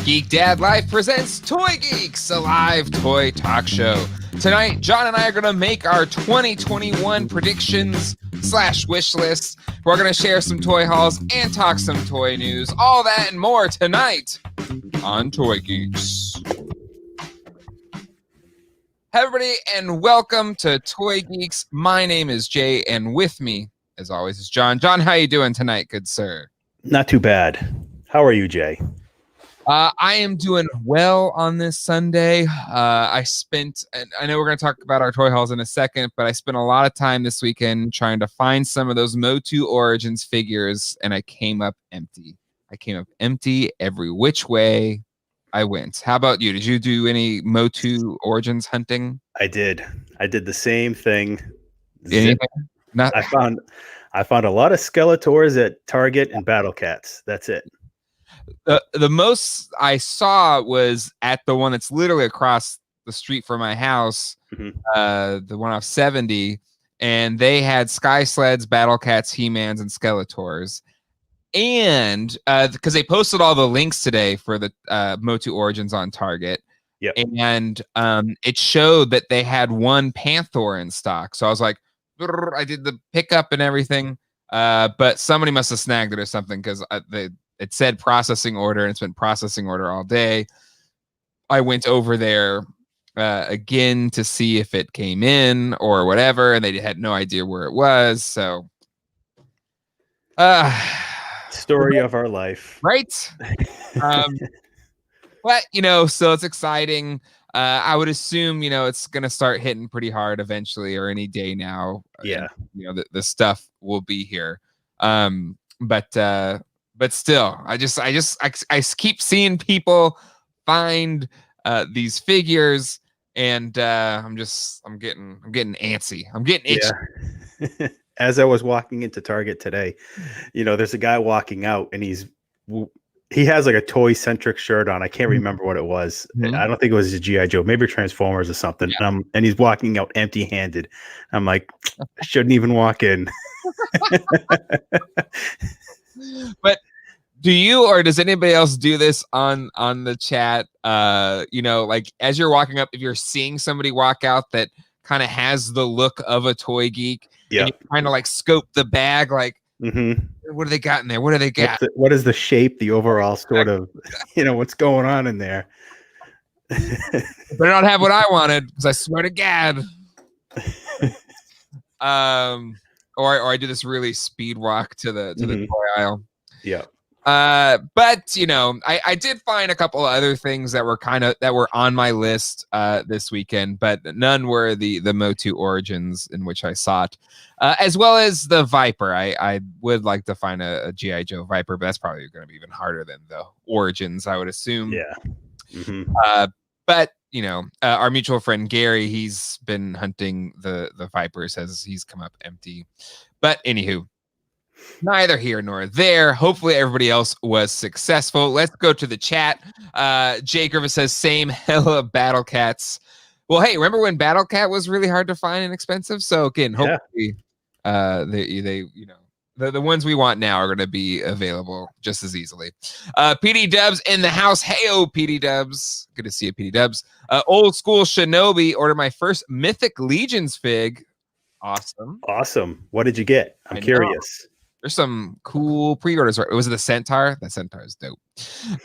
Geek Dad Live presents Toy Geeks, a live toy talk show. Tonight, John and I are going to make our 2021 predictions / wish list. We're going to share some toy hauls and talk some toy news. All that and more tonight on Toy Geeks. Hey everybody, and welcome to Toy Geeks. My name is Jay, and with me, as always, is John. John, how you doing tonight, good sir? Not too bad. How are you, Jay? I am doing well on this Sunday. I know we're going to talk about our toy hauls in a second, but I spent a lot of time this weekend trying to find some of those MOTU Origins figures, and I came up empty. Every which way I went. How about you? Did you do any MOTU Origins hunting? I did the same thing. Not. I found a lot of Skeletors at Target and Battle Cats. That's it. The most I saw was at the one that's literally across the street from my house, the one off 70, and they had Sky Sleds, Battle Cats, He-Mans, and Skeletors. And because they posted all the links today for the MOTU Origins on Target. Yep. And it showed that they had one Panthor in stock. So I was like, I did the pickup and everything, but somebody must have snagged it or something because it said processing order, and it's been processing order all day. I went over there again to see if it came in or whatever, and they had no idea where it was. So, story of our life, right? But so it's exciting. I would assume it's gonna start hitting pretty hard eventually, or any day now. Yeah, and, the stuff will be here. But still, I keep seeing people find these figures, and I'm getting antsy. I'm getting itchy. Yeah. As I was walking into Target today, there's a guy walking out, and he has like a toy centric shirt on. I can't remember what it was. I don't think it was a G.I. Joe, maybe Transformers or something. Yeah. And he's walking out empty handed. I'm like, I shouldn't even walk in. But do you, or does anybody else do this on the chat? Like as you're walking up, if you're seeing somebody walk out that kind of has the look of a toy geek, and you kind of like scope the bag, like, what do they got in there? What do they got? What is the shape, the overall sort of, what's going on in there? Better not have what I wanted, because I swear to God. Or I do this really speed walk to the toy aisle. Yeah. But I did find a couple of other things that were on my list this weekend, but none were the MOTU Origins in which I sought, as well as the Viper. I would like to find a G.I. Joe Viper, but that's probably going to be even harder than the Origins, I would assume. Yeah. But our mutual friend Gary, he's been hunting the Viper, says he's come up empty. But anywho, neither here nor there. Hopefully everybody else was successful. Let's go to the chat. Jay Griffith says, same hella Battle Cats. Well, hey, remember when Battle Cat was really hard to find and expensive? So again, hopefully the ones we want now are going to be available just as easily. PD Dubs in the house. Hey-o, PD Dubs. Good to see you, PD Dubs. Old School Shinobi ordered my first Mythic Legions fig. Awesome. What did you get? I'm curious. There's some cool pre-orders. Was it the Centaur? That Centaur is dope.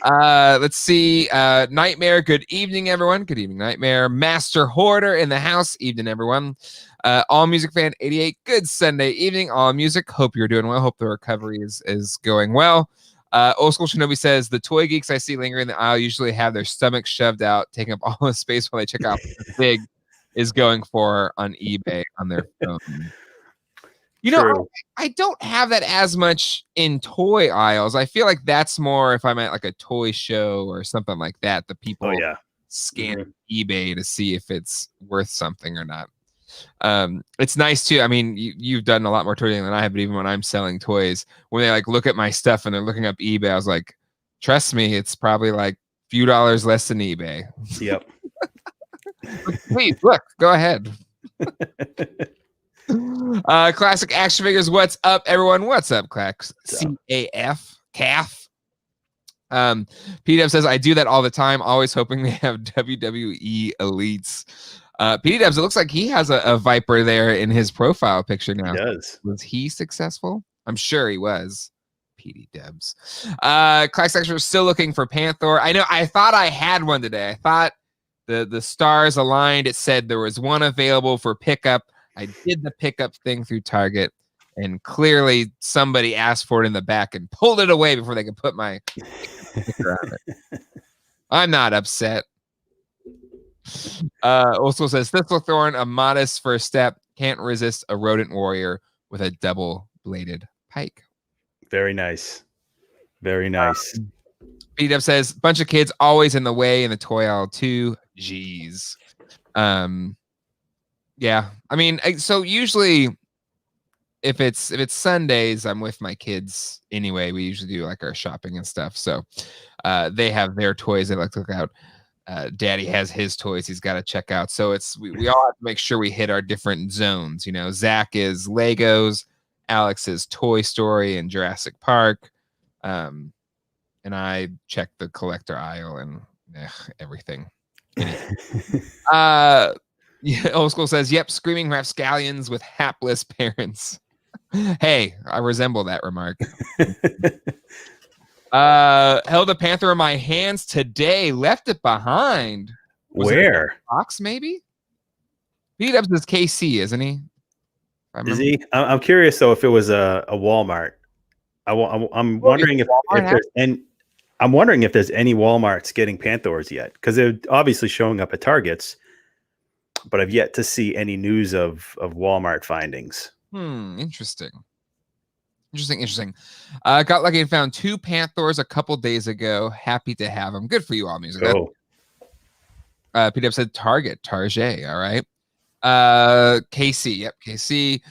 Let's see. Nightmare. Good evening, everyone. Good evening, Nightmare. Master Hoarder in the house. Evening, everyone. All Music Fan 88. Good Sunday evening. All Music. Hope you're doing well. Hope the recovery is going well. Old School Shinobi says the toy geeks I see lingering in the aisle usually have their stomachs shoved out, taking up all the space while they check out what the fig is going for on eBay on their phone. I don't have that as much in toy aisles. I feel like that's more if I'm at like a toy show or something like that. The people scan eBay to see if it's worth something or not. It's nice too. I mean, you've done a lot more toy than I have, but even when I'm selling toys, when they like look at my stuff and they're looking up eBay, I was like, trust me, it's probably like a few dollars less than eBay. Yep. Please look, go ahead. Classic Action Figures, what's up, everyone? What's up, Clax? CAF? PDW says, I do that all the time, always hoping they have WWE elites. PDW, it looks like he has a Viper there in his profile picture now. He does. Was he successful? I'm sure he was. PD Debs. Class Extra is still looking for Panthor. I thought I had one today. I thought the stars aligned. It said there was one available for pickup. I did the pickup thing through Target, and clearly somebody asked for it in the back and pulled it away before they could put my sticker on it. I'm not upset. Also says Thistlethorn, a modest first step, can't resist a rodent warrior with a double-bladed pike. Very nice. Very nice. PW says, bunch of kids always in the way in the toy aisle too. Jeez. Yeah. I mean, so usually if it's Sundays, I'm with my kids anyway. We usually do like our shopping and stuff. So they have their toys they like to look out. Daddy has his toys he's got to check out. So we all have to make sure we hit our different zones. Zach is Legos, Alex is Toy Story and Jurassic Park. And I check the collector aisle and everything. Old School says, yep, screaming rapscallions with hapless parents. Hey, I resemble that remark. Held a Panther in my hands today, left it behind. Where? Box, maybe? P-Dubs is KC, isn't he? Is he? I'm curious though if it was a Walmart. I'm wondering if there's I'm wondering if there's any Walmarts getting Panthors yet, because they're obviously showing up at Targets, but I've yet to see any news of Walmart findings. Interesting. Got lucky and found 2 Panthors a couple days ago. Happy to have them. Good for you all, music. PW said Target. All right. KC. Yep. KC.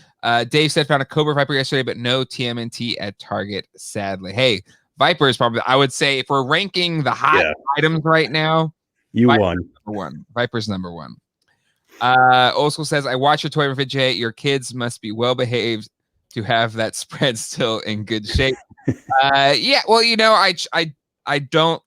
Dave said found a Cobra Viper yesterday, but no TMNT at Target, sadly. Hey, Viper is probably, I would say, if we're ranking the hot items right now, Viper's number one. Old School says, I watch your toy refrigerate. Your kids must be well behaved to have that spread still in good shape. Yeah, well, I don't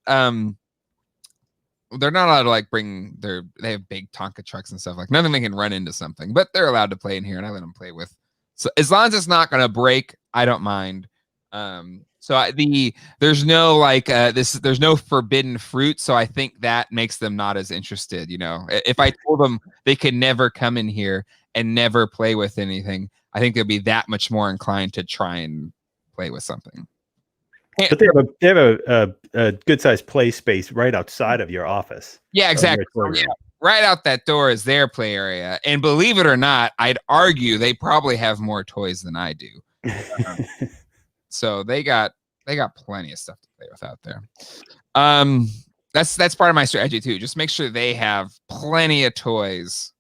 they're not allowed to like bring they have big Tonka trucks and stuff, like nothing they can run into something, but they're allowed to play in here and I let them play with. So as long as it's not gonna break, I don't mind. There's no there's no forbidden fruit, so I think that makes them not as interested. If I told them they could never come in here and never play with anything, I think they'll be that much more inclined to try and play with something. But they have a good sized play space right outside of your office. Yeah, exactly. Right out that door is their play area, and believe it or not, I'd argue they probably have more toys than I do. So they got plenty of stuff to play with out there. That's part of my strategy too. Just make sure they have plenty of toys,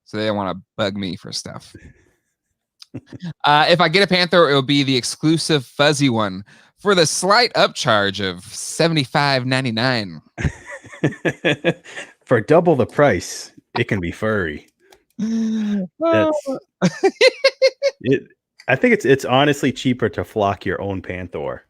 so they don't want to bug me for stuff. If I get a Panther, it will be the exclusive fuzzy one for the slight upcharge of $75.99. For double the price, it can be furry. I think it's honestly cheaper to flock your own Panthor.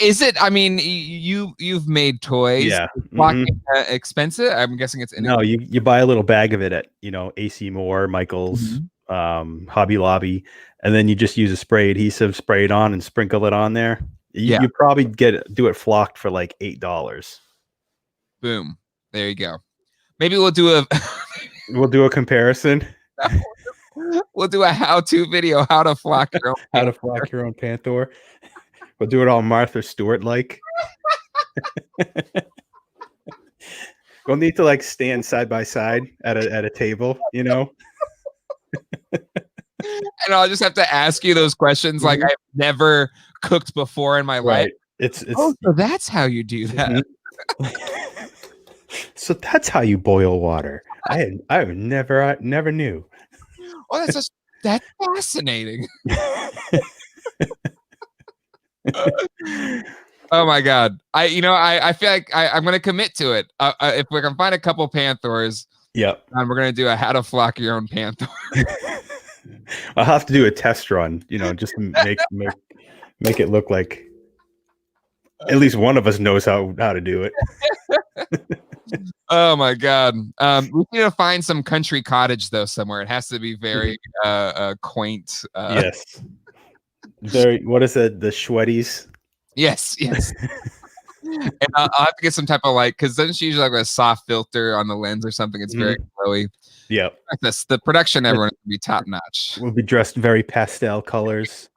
Is it? I mean, you've made toys. Yeah. Flocking expensive? I'm guessing it's no. You buy a little bag of it at AC Moore, Michael's, Hobby Lobby, and then you just use a spray adhesive, spray it on, and sprinkle it on there. You probably do it flocked for like $8. Boom. There you go. Maybe we'll do a comparison. We'll do a how-to video, how to flock your own Panthor. We'll do it all Martha Stewart like. We'll need to like stand side by side at a table, And I'll just have to ask you those questions like I've never cooked before in my life. It's so that's how you do that. So that's how you boil water. I never knew. Oh, that's fascinating. Oh my God. I feel like I'm going to commit to it. If we can find a couple Panthors, and we're going to do a how to flock your own Panthor. I'll have to do a test run, just to make it look like At least one of us knows how to do it. Oh my god. We need to find some country cottage though somewhere. It has to be very quaint. Yes. Very. What is it? The Schweddies. Yes. And I'll have to get some type of because doesn't she usually have a soft filter on the lens or something? It's very glowy. Yeah. The production everyone will be top notch. We'll be dressed very pastel colors.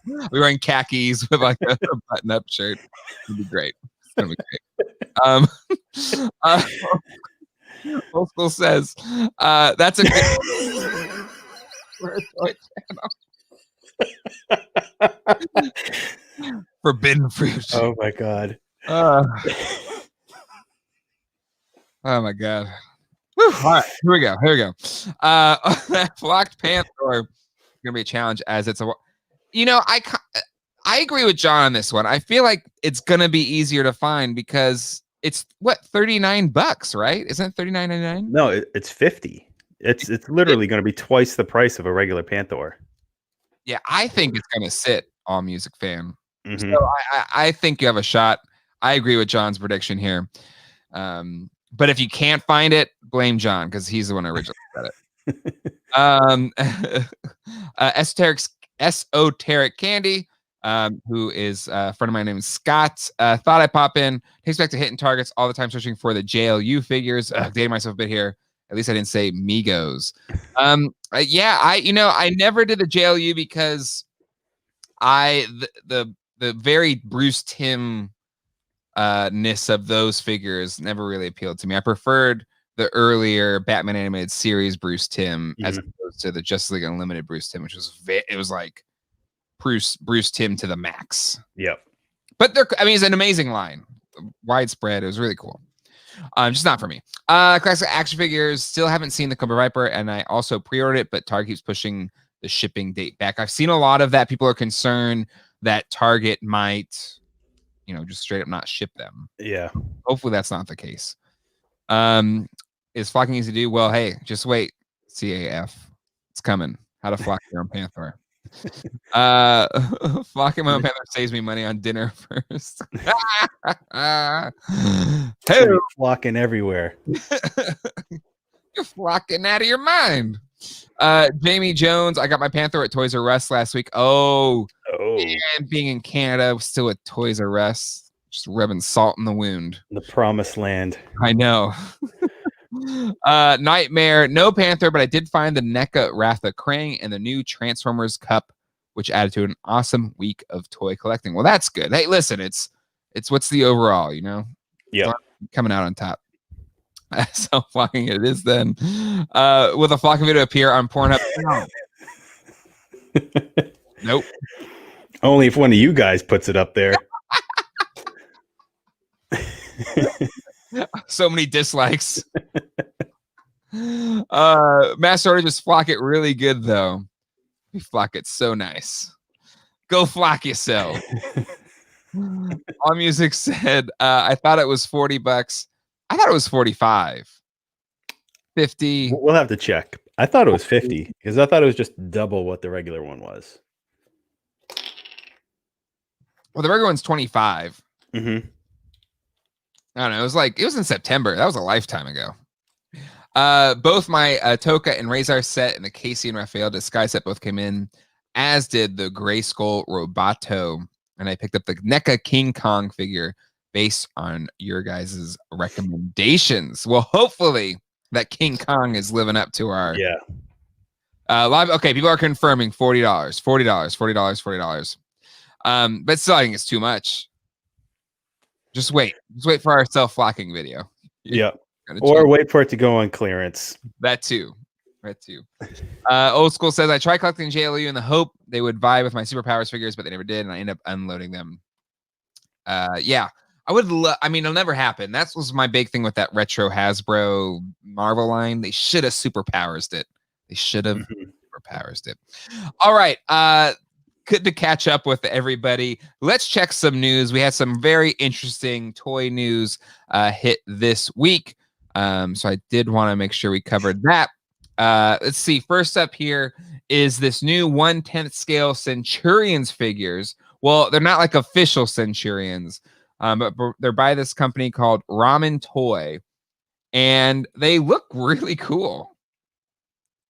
We're wearing khakis with a button-up shirt. It'll be great. It's gonna be great. Old School says that's a good forbidden fruit. Oh my god. Oh my god. Whew. All right, here we go. Flocked Panthor gonna be a challenge as it's I agree with John on this one. I feel like it's gonna be easier to find because it's what $39, right? Isn't it $39.99? No, it's $50. It's literally going to be twice the price of a regular Panthor. Yeah, I think it's going to sit All Music Fan. So I think you have a shot. I agree with John's prediction here. But if you can't find it, blame John because he's the one who originally said it. Esoteric Candy, who is a friend of mine named Scott, thought I'd pop in. Takes back to hitting targets all the time, searching for the JLU figures. Dating myself a bit here. At least I didn't say Migos. Yeah, I never did the JLU because the very Bruce Timm ness of those figures never really appealed to me. I preferred the earlier Batman animated series Bruce Timm as opposed to the Justice League Unlimited Bruce Timm, which was it was like Bruce Timm to the max. Yep. But it's an amazing line, widespread. It was really cool. Just not for me. Classic action figures. Still haven't seen the Cobra Viper, and I also pre-ordered it, but Target keeps pushing the shipping date back. I've seen a lot of that. People are concerned that Target might, just straight up not ship them. Yeah. Hopefully that's not the case. Is flocking easy to do? Well, hey, just wait. CAF. It's coming. How to flock your own Panthor. Flocking my own Panther saves me money on dinner first. Hey, flocking everywhere. You're flocking out of your mind. Jamie Jones, I got my Panthor at Toys R Us last week. And being in Canada, still at Toys R Us, just rubbing salt in the wound. The promised land. I know. Nightmare, no Panthor, but I did find the NECA Wrath of Krang and the new Transformers Cup, which added to an awesome week of toy collecting. Well, that's good. Hey, listen, it's what's the overall, Yeah, coming out on top. So flocking it is then. Will the flocking video appear on Pornhub? Nope. Only if one of you guys puts it up there. So many dislikes. Mass order, just flock it really good though. We flock it so nice. Go flock yourself. All Music said, I thought it was $40. I thought it was 45. 50. We'll have to check. I thought it was 50 because I thought it was just double what the regular one was. Well, the regular one's 25. Mm-hmm. I don't know. It was in September. That was a lifetime ago. Both my Toka and Razor set and the Casey and Raphael disguise set both came in, as did the Grayskull Roboto. And I picked up the NECA King Kong figure based on your guys' recommendations. Well, hopefully that King Kong is living up to our live. Okay, people are confirming $40. But still, I think it's too much. Just wait for our self-flocking video. Yeah. Or wait for it to go on clearance. That too. Old School says, I tried collecting JLU in the hope they would vie with my superpowers figures, but they never did, and I ended up unloading them. Yeah. I would it'll never happen. That was my big thing with that retro Hasbro Marvel line. They should have superpowers it. Superpowers it. All right. Good to catch up with everybody. Let's check some news. We had some very interesting toy news hit this week. So I did want to make sure we covered that. Let's see. First up here is this new 1/10 scale Centurions figures Well, they're not like official Centurions, but they're by this company called Ramen Toy, and they look really cool.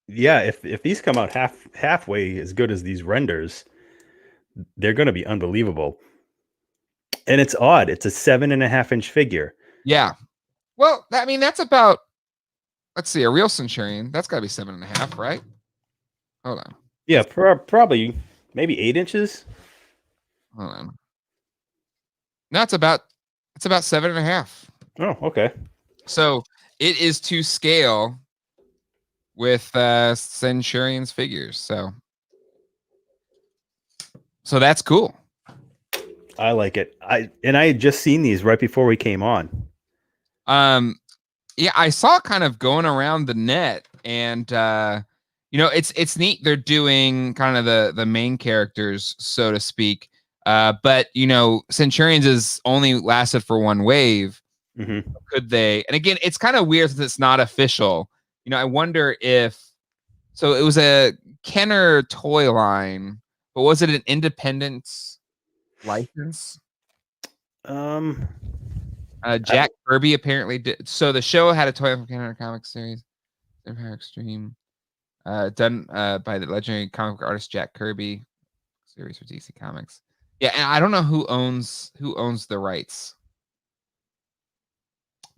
Yeah, if these come out halfway as good as these renders, they're going to be unbelievable. And it's odd. It's a 7.5-inch figure. Yeah. Well, I mean, that's about, let's see, a real Centurion. That's got to be 7.5, right? Hold on. Yeah, probably maybe 8 inches. Hold on. No, it's about 7.5. Oh, okay. So it is to scale with Centurions figures. So that's cool. I like it. I had just seen these right before we came on. Yeah, I saw it kind of going around the net, and it's neat. They're doing kind of the main characters, so to speak. But Centurions is only lasted for one wave. Mm-hmm. Could they? And again, it's kind of weird since it's not official. I wonder if. So it was a Kenner toy line, but was it an independent license? Jack Kirby apparently did. So the show had a toy from Kenner Comics series, Empire Extreme, done by the legendary comic book artist Jack Kirby, series for DC Comics. Yeah, and I don't know who owns the rights,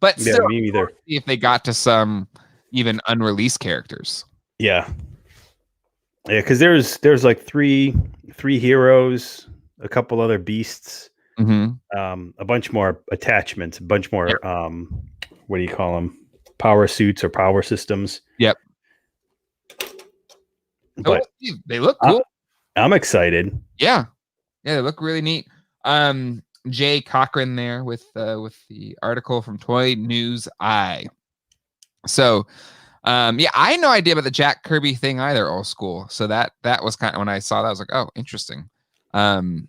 but still, me neither. See if they got to some even unreleased characters. Yeah, because there's like three heroes, a couple other beasts, a bunch more attachments, a bunch more what do you call them? Power suits or power systems. Yep. But they look cool. I'm excited. Yeah, they look really neat. Jay Cochran there with the article from Toy News Eye. So, I had no idea about the Jack Kirby thing either, old school. So that was kind of, when I saw that, I was like, oh, interesting. I feel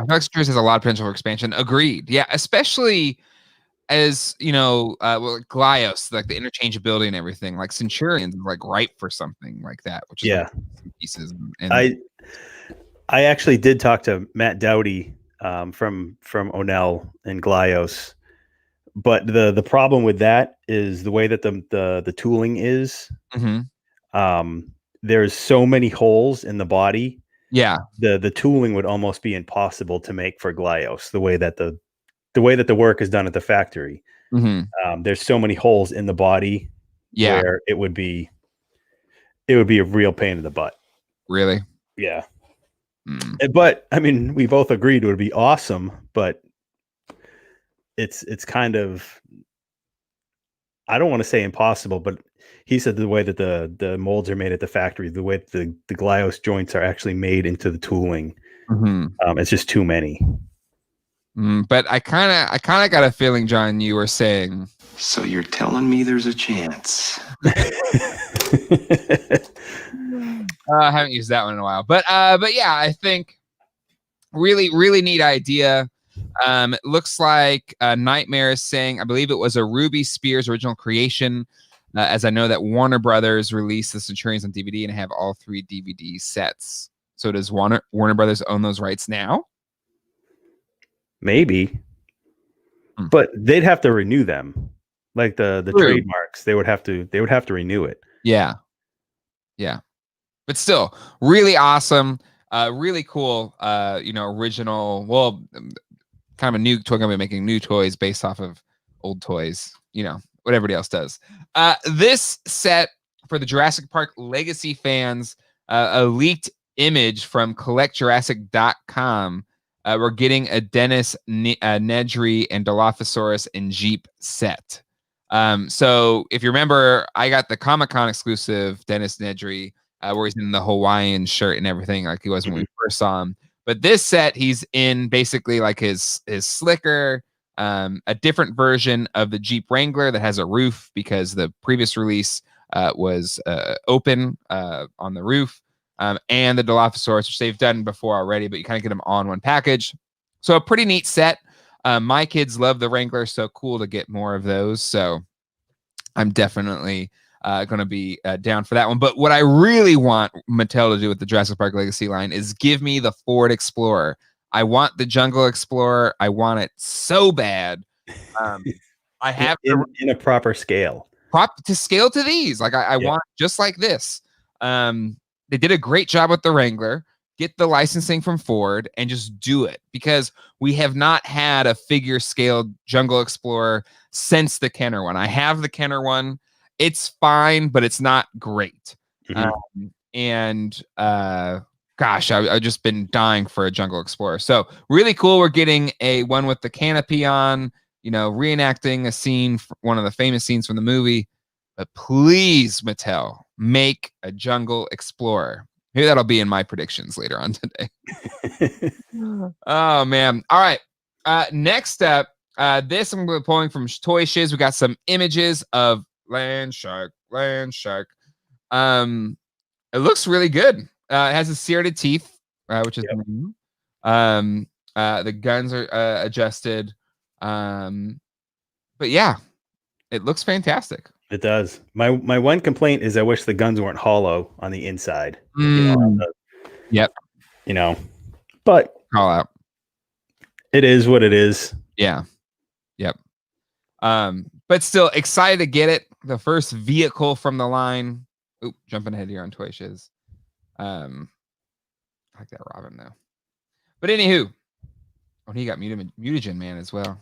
like Centurions has a lot of potential for expansion. Agreed. Yeah, especially as Glyos, like the interchangeability and everything. Like Centurions is like ripe for something like that, which is like pieces. And I actually did talk to Matt Dowdy from Onell and Glyos, but the problem with that is the way that the tooling is. There's so many holes in the body. Yeah, the tooling would almost be impossible to make for Glyos. The way that the work is done at the factory. There's so many holes in the body. Yeah, where it would be a real pain in the butt. Really? Yeah. But I mean, we both agreed it would be awesome, but it's kind of, I don't want to say impossible, but he said the way that the molds are made at the factory, the way the Glyos joints are actually made into the tooling, it's just too many. But I kind of got a feeling, John, you were saying. So you're telling me there's a chance? I haven't used that one in a while, but yeah, I think really, really neat idea. It looks like Nightmare is saying, I believe it was a Ruby Spears original creation, as I know that Warner Brothers released the Centurions on DVD and have all 3 DVD sets. So does Warner Brothers own those rights now? Maybe, but they'd have to renew them, like the trademarks. They would have to renew it. Yeah. But still, really awesome, really cool. Original. Well, kind of a new toy company making new toys based off of old toys. What everybody else does. This set for the Jurassic Park Legacy fans, a leaked image from collectjurassic.com. We're getting a Dennis Nedry and Dilophosaurus and Jeep set. So if you remember, I got the Comic-Con exclusive Dennis Nedry, where he's in the Hawaiian shirt and everything like he was when we first saw him. But this set, he's in basically like his slicker, a different version of the Jeep Wrangler that has a roof because the previous release was open on the roof. And the Dilophosaurus, which they've done before already, but you kind of get them all in one package. So a pretty neat set. My kids love the Wrangler, so cool to get more of those. So I'm definitely going to be down for that one. But what I really want Mattel to do with the Jurassic Park Legacy line is give me the Ford Explorer. I want the Jungle Explorer. I want it so bad. I have in a proper scale. To scale to these. Like I want just like this. They did a great job with the Wrangler. Get the licensing from Ford and just do it, because we have not had a figure scaled Jungle Explorer since the Kenner one. I have the Kenner one. It's fine, but it's not great. Gosh, I've just been dying for a Jungle Explorer. So really cool. We're getting a one with the canopy on, reenacting a scene, one of the famous scenes from the movie. But please, Mattel, make a Jungle Explorer. Maybe that'll be in my predictions later on today. Oh, man. All right. Next up, this I'm pulling from Toy Shiz. We got some images of Land Shark. It looks really good. It has a serrated teeth, which is new. The guns are adjusted. But yeah, it looks fantastic. It does. My one complaint is I wish the guns weren't hollow on the inside. Yep. But call out. It is what it is. Yeah. Yep. But still excited to get it. The first vehicle from the line. Oop, jumping ahead here on Toy Shiz. I like that Robin though. But anywho, he got Mutagen Man as well.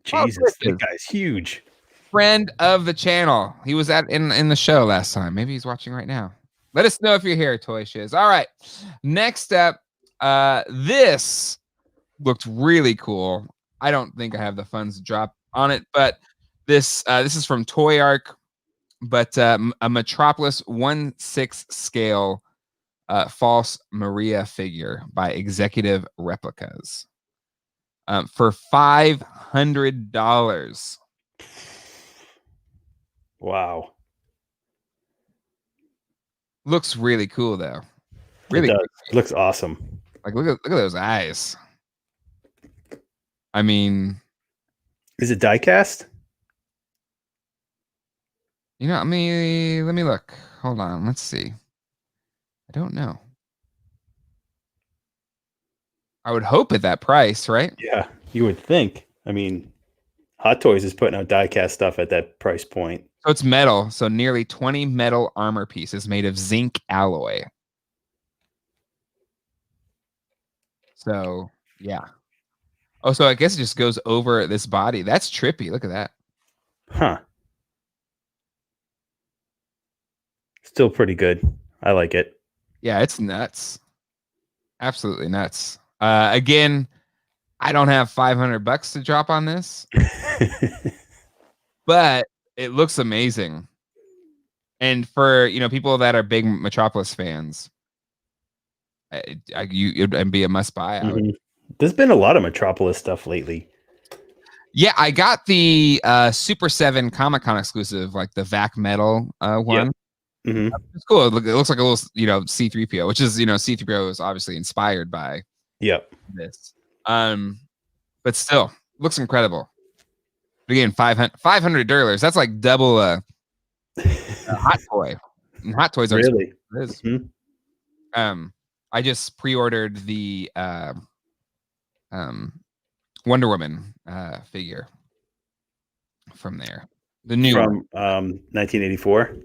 Jesus, that guy's huge. Friend of the channel. He was in the show last time. Maybe he's watching right now. Let us know if you're here, Toy Shiz. All right. Next up, this looked really cool. I don't think I have the funds to drop on it, but this is from Toy Arc, but a Metropolis 1/6 scale false Maria figure by Executive Replicas for $500. Wow. Looks really cool though. Really it looks awesome. Like look at those eyes. I mean, is it die cast? Let me look. Hold on, let's see. I don't know. I would hope at that price, right? Yeah, you would think. I mean, Hot Toys is putting out die cast stuff at that price point. So it's metal. So nearly 20 metal armor pieces made of zinc alloy. So, yeah. Oh, so I guess it just goes over this body. That's trippy. Look at that. Huh. Still pretty good. I like it. Yeah, it's nuts. Absolutely nuts. Again, I don't have $500 to drop on this. But it looks amazing. And for, people that are big Metropolis fans, it'd be a must buy. There's been a lot of Metropolis stuff lately. Yeah, I got the Super 7 Comic-Con exclusive, like the VAC Metal one. Yeah. It's cool. It looks like a little, C-3PO, which is, C-3PO is obviously inspired by this. But still, looks incredible. But again, $500. That's like double a Hot Toy. And Hot Toys are really. I just pre-ordered the Wonder Woman figure from there. The new from 1984.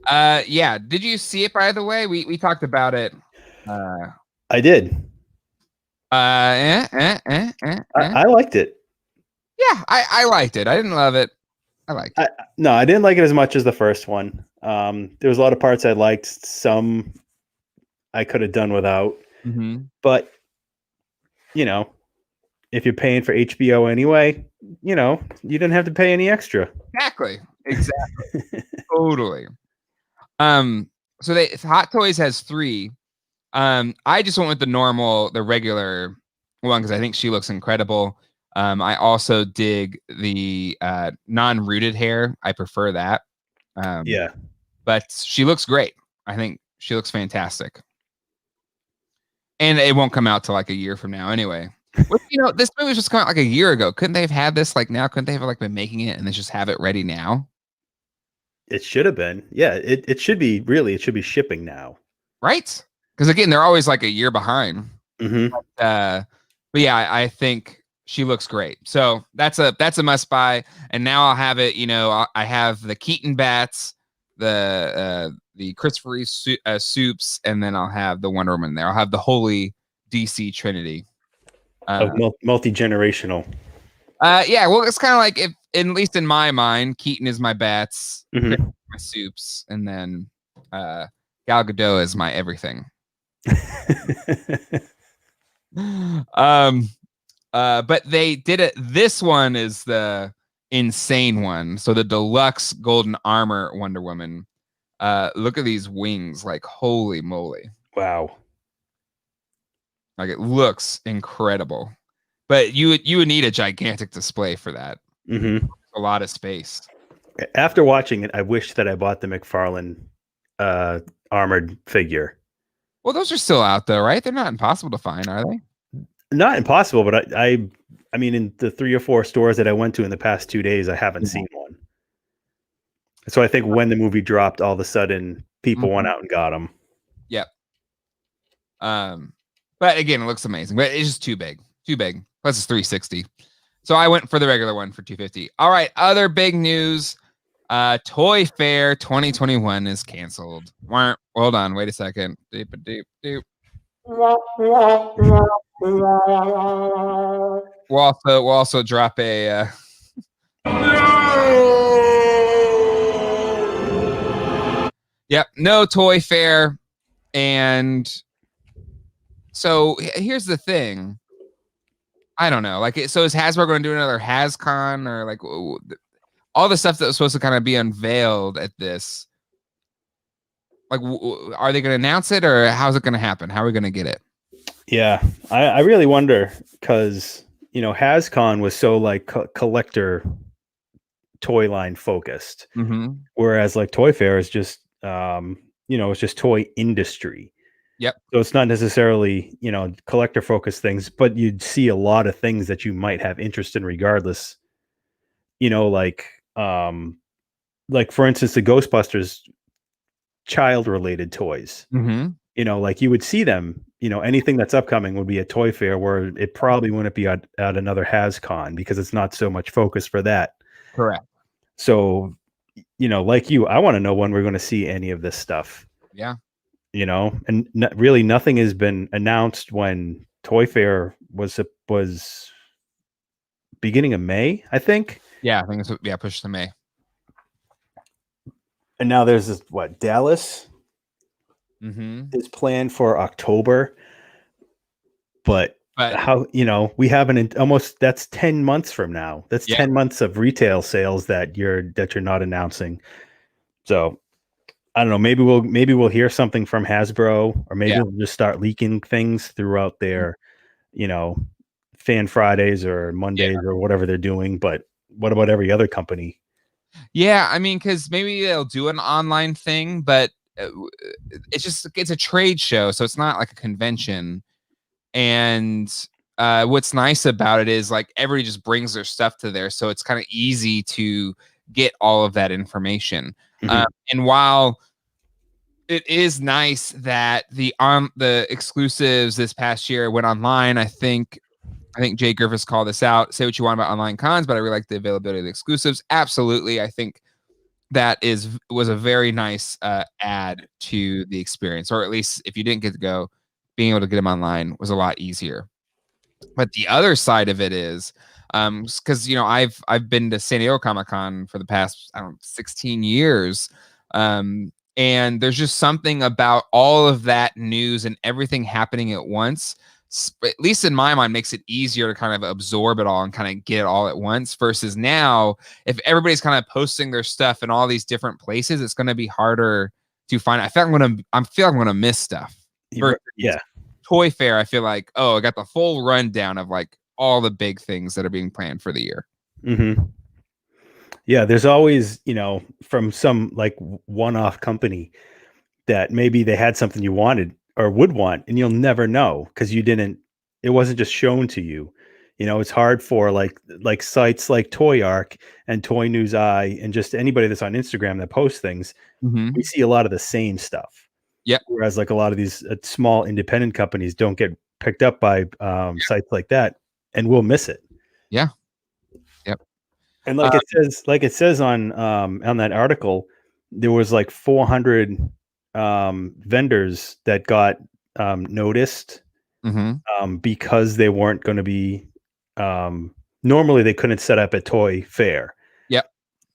Yeah. Did you see it, by the way? We talked about it. I did. I liked it. Yeah, I liked it. I didn't love it. I liked it. No, I didn't like it as much as the first one. There was a lot of parts I liked. Some I could have done without. But, if you're paying for HBO anyway, you didn't have to pay any extra. Exactly. Totally. So Hot Toys has 3. I just went with the regular one because I think she looks incredible. I also dig the non-rooted hair. I prefer that. But she looks great. I think she looks fantastic. And it won't come out till like a year from now anyway. Which, this movie was just coming out like a year ago. Couldn't they have had this like now? Couldn't they have like been making it and they just have it ready now? It should have been. Yeah, it should be it should be shipping now. Right? Because again, they're always like a year behind. Mm-hmm. But yeah, I think she looks great. So that's a must buy. And now I'll have it. I have the Keaton bats, the Christopher Reeve soups, and then I'll have the Wonder Woman there. I'll have the holy DC Trinity. Multi-generational. Yeah, well, it's kind of like, if at least in my mind, Keaton is my bats, mm-hmm. my soups, and then Gal Gadot is my everything. But they did it. This one is the insane one. So the deluxe golden armor Wonder Woman. Look at these wings, like holy moly! Wow, like it looks incredible. But you would need a gigantic display for that. Mm-hmm. A lot of space. After watching it, I wish that I bought the McFarlane armored figure. Well, those are still out though, right? They're not impossible to find, are they? Not impossible, but I mean, in the 3 or 4 stores that I went to in the past 2 days, I haven't seen one. So I think when the movie dropped, all of a sudden people went out and got them. Yep. But again, it looks amazing, but it's just too big. Plus it's 360. So I went for the regular one for 250. All right, other big news. Toy Fair 2021 is canceled. Hold on, wait a second. Deep. We'll also drop a yep, no Toy Fair. And so here's the thing. I don't know. So is Hasbro going to do another HasCon, or like all the stuff that was supposed to kind of be unveiled at this? Like, are they going to announce it, or how's it going to happen? How are we going to get it? Yeah, I really wonder, because HasCon was so like collector toy line focused, whereas like Toy Fair is just it's just toy industry. Yep. So it's not necessarily collector focused things, but you'd see a lot of things that you might have interest in regardless. Like for instance, the Ghostbusters child related toys. Like you would see them. Anything that's upcoming would be a Toy Fair, where it probably wouldn't be at another HasCon, because it's not so much focus for that. Correct. So, like you, I want to know when we're going to see any of this stuff. Yeah. And really nothing has been announced. When Toy Fair was beginning of May, I think. Yeah, I think it's pushed to May. And now there's this Dallas is planned for October, but how we haven't almost that's 10 months from now. That's 10 months of retail sales that you're not announcing. So I don't know. Maybe we'll hear something from Hasbro, or maybe we'll just start leaking things throughout their, Fan Fridays or Mondays or whatever they're doing. But what about every other company? Yeah, I mean, because maybe they'll do an online thing, but it's a trade show, so it's not like a convention. And what's nice about it is like everybody just brings their stuff to there, so it's kind of easy to get all of that information. And while it is nice that the exclusives this past year went online, I think Jay Griffiths called this out. Say what you want about online cons, but I really like the availability of the exclusives. Absolutely, I think that was a very nice add to the experience, or at least if you didn't get to go, being able to get them online was a lot easier. But the other side of it is, because I've been to San Diego Comic-Con for the past 16 years, and there's just something about all of that news and everything happening at once, at least in my mind, makes it easier to kind of absorb it all and kind of get it all at once, versus now, if everybody's kind of posting their stuff in all these different places, it's going to be harder to find. I feel like I'm going to miss stuff. Yeah. Toy Fair, I feel like, I got the full rundown of like all the big things that are being planned for the year. Yeah, there's always, from some like one-off company that maybe they had something you wanted or would want, and you'll never know because it wasn't just shown to you. It's hard for like sites like Toy Arc and Toy News Eye and just anybody that's on Instagram that posts things. We see a lot of the same stuff. Yep. Whereas like a lot of these small independent companies don't get picked up by sites like that, and we'll miss it. Yeah. Yep. And like it says on that article, there was like 400 vendors that got noticed because they weren't going to be. Normally, they couldn't set up a toy fair. Yep.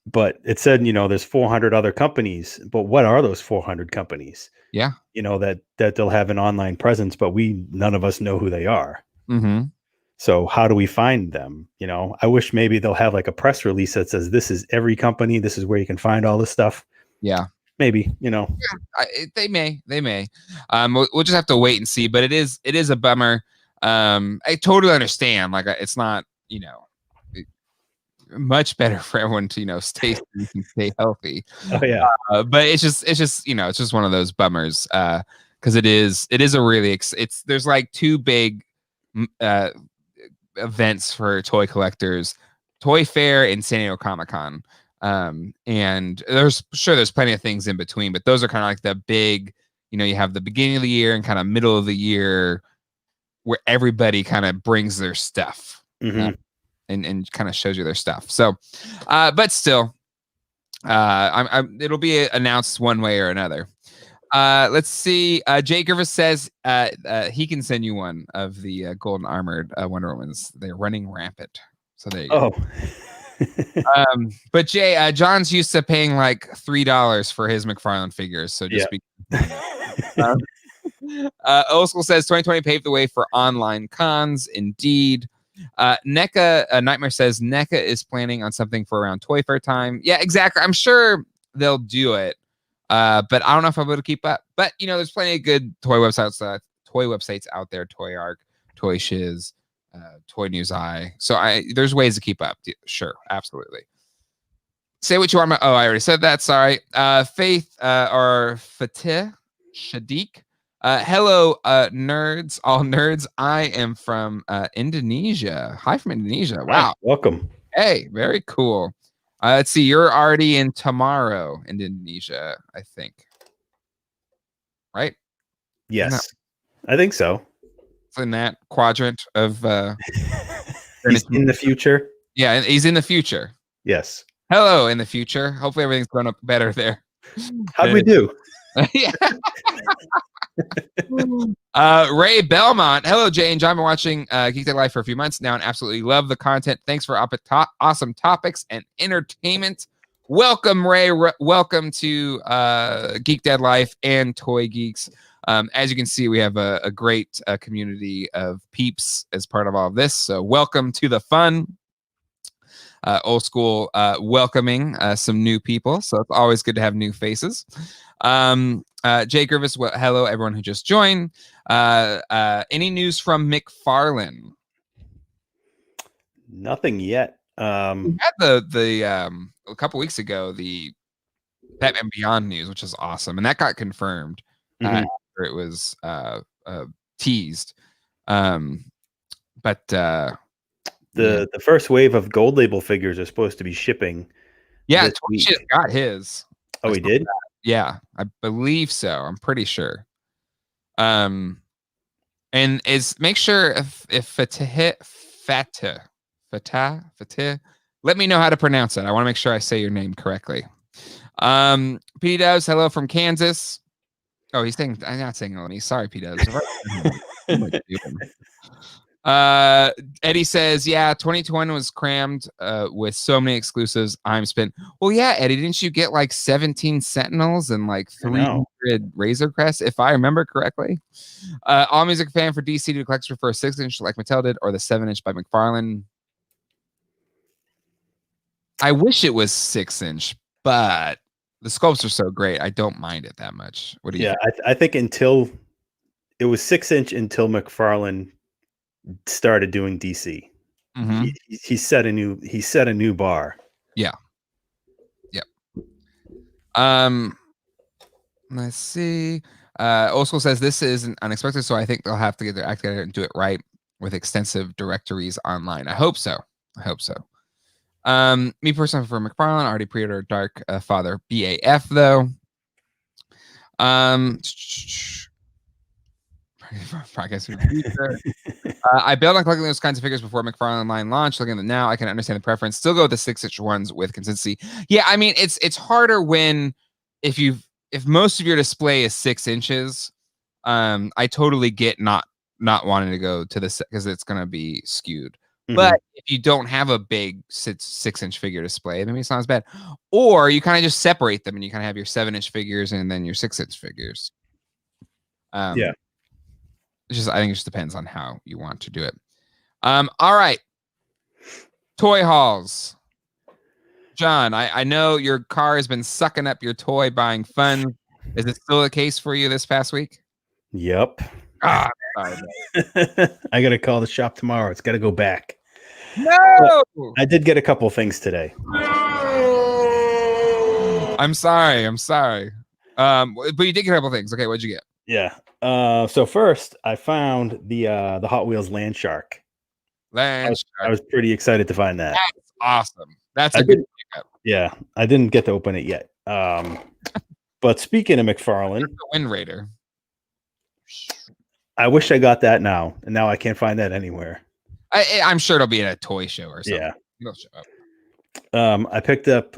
But it said, there's 400 other companies. But what are those 400 companies? Yeah. That they'll have an online presence, but none of us know who they are. Mm-hmm. So how do we find them? I wish maybe they'll have like a press release that says this is every company. This is where you can find all this stuff. Yeah. Maybe, Yeah, they may. We'll just have to wait and see. But it is a bummer. I totally understand. Like it's not, much better for everyone to stay safe and stay healthy. Oh yeah. But it's just it's just one of those bummers. Because it is a really there's like two big events for toy collectors: Toy Fair and San Diego Comic-Con. And there's plenty of things in between, but those are kind of like the big, you have the beginning of the year and kind of middle of the year where everybody kind of brings their stuff and kind of shows you their stuff. So, but still, it'll be announced one way or another. Let's see. Jay Griffiths says he can send you one of the golden armored Wonder Womans. They're running rampant. So there you go. But Jay, John's used to paying like $3 for his McFarlane figures. So just Old School says 2020 paved the way for online cons. Indeed. NECA Nightmare says NECA is planning on something for around Toy Fair time. Yeah, exactly. I'm sure they'll do it. But I don't know if I'll be able to keep up. But there's plenty of good toy websites out there. Toy Arc, Toy Shiz, Toy News Eye. So there's ways to keep up. Sure, absolutely. Say what you want. I already said that. Sorry. Faith or Fatih Shadiq. Hello, nerds, all nerds. I am from Indonesia. Hi from Indonesia. Wow. Hi, welcome. Hey, very cool. Let's see. You're already in tomorrow in Indonesia, I think. Right? Yes, I think so. It's in that quadrant of. He's in the future. Yeah, he's in the future. Yes. Hello, in the future. Hopefully, everything's going up better there. How'd we do? Yeah. Ray Belmont. Hello, Jay and John. Been watching Geek Dead Life for a few months now and absolutely love the content. Thanks for awesome topics and entertainment. Welcome, Ray. Welcome to Geek Dead Life and Toy Geeks. As you can see, we have a great community of peeps as part of all of this. So welcome to the fun. Old School welcoming some new people. So it's always good to have new faces. Jay Griffiths, hello, everyone who just joined. Any news from McFarlane? Nothing yet. We had the a couple weeks ago, the Batman Beyond news, which is awesome. And that got confirmed after it was teased. But the first wave of gold label figures are supposed to be shipping. Yeah, Toy got his. Oh, he did? Yeah, I believe so. I'm pretty sure. And make sure if Fatih, let me know how to pronounce it. I want to make sure I say your name correctly. P Dubs, hello from Kansas. Oh, I'm not saying Oni. Sorry, P Dubs. Eddie says, yeah, 2020 was crammed with so many exclusives. I'm spent. Well, yeah, Eddie, didn't you get like 17 Sentinels and like 300 Razor Crests, if I remember correctly? All music fan for DC to collect for a 6-inch like Mattel did, or the 7-inch by McFarlane. I wish it was 6-inch, but the sculpts are so great. I don't mind it that much. What do you? Yeah, I think until it was 6-inch until McFarlane started doing DC. He set a new bar. Yeah. Yep. Let's see. Old School says this is unexpected, so I think they'll have to get their act together and do it right. with extensive directories online. I hope so. Me personally for McFarlane, already pre-ordered Dark Father BAF though. I bailed on collecting those kinds of figures before McFarlane line launch. Looking at them now, I can understand the preference. Still go with the 6-inch ones with consistency. Yeah, I mean it's harder when if most of your display is 6 inches. I totally get not wanting to go to the because it's gonna be skewed. But if you don't have a big 6-inch figure display, maybe it's not as bad. Or you kind of just separate them and you kind of have your 7-inch figures and then your 6-inch figures. Yeah. I think it just depends on how you want to do it. All right. Toy hauls. John, I know your car has been sucking up your toy buying fun. Is it still the case for you this past week? Yep. Ah, sorry. I got to call the shop tomorrow. It's got to go back. No! But I did get a couple things today. I'm sorry. But you did get a couple things. Okay, what'd you get? Yeah. So first, I found the Hot Wheels Land Shark. I was pretty excited to find that. That's awesome. That's a good pickup. Yeah, I didn't get to open it yet. But speaking of McFarlane, the Wind Raider. I wish I got that now, and now I can't find that anywhere. I'm sure it'll be at a toy show or something. Yeah, it'll show up. I picked up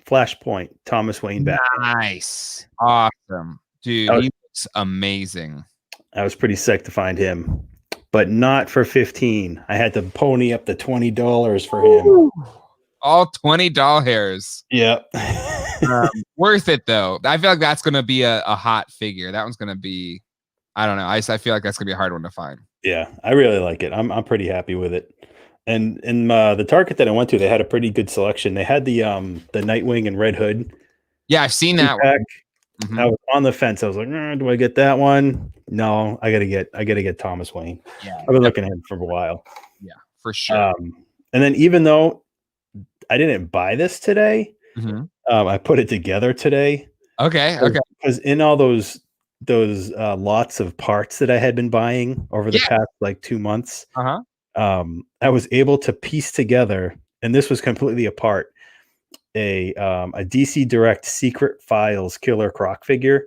Flashpoint Thomas Wayne back. Nice, awesome, dude. He looks amazing. I was pretty sick to find him, but not for $15. I had to pony up the $20 for him. All $20 hairs. Yeah. Worth it though. I feel like that's gonna be a hot figure. That one's gonna be, I don't know. I feel like that's gonna be a hard one to find. Yeah, I really like it. I'm pretty happy with it. And in the Target that I went to, they had a pretty good selection. They had the Nightwing and Red Hood. Yeah, I've seen that one. I was on the fence. I was like, do I get that one? No, I gotta get Thomas Wayne. Yeah, I've been looking at him for a while. Yeah, for sure. And then even though I didn't buy this today, I put it together today. Okay. Because in all those lots of parts that I had been buying over the past like 2 months, I was able to piece together, and this was completely apart, a DC Direct Secret Files Killer Croc figure.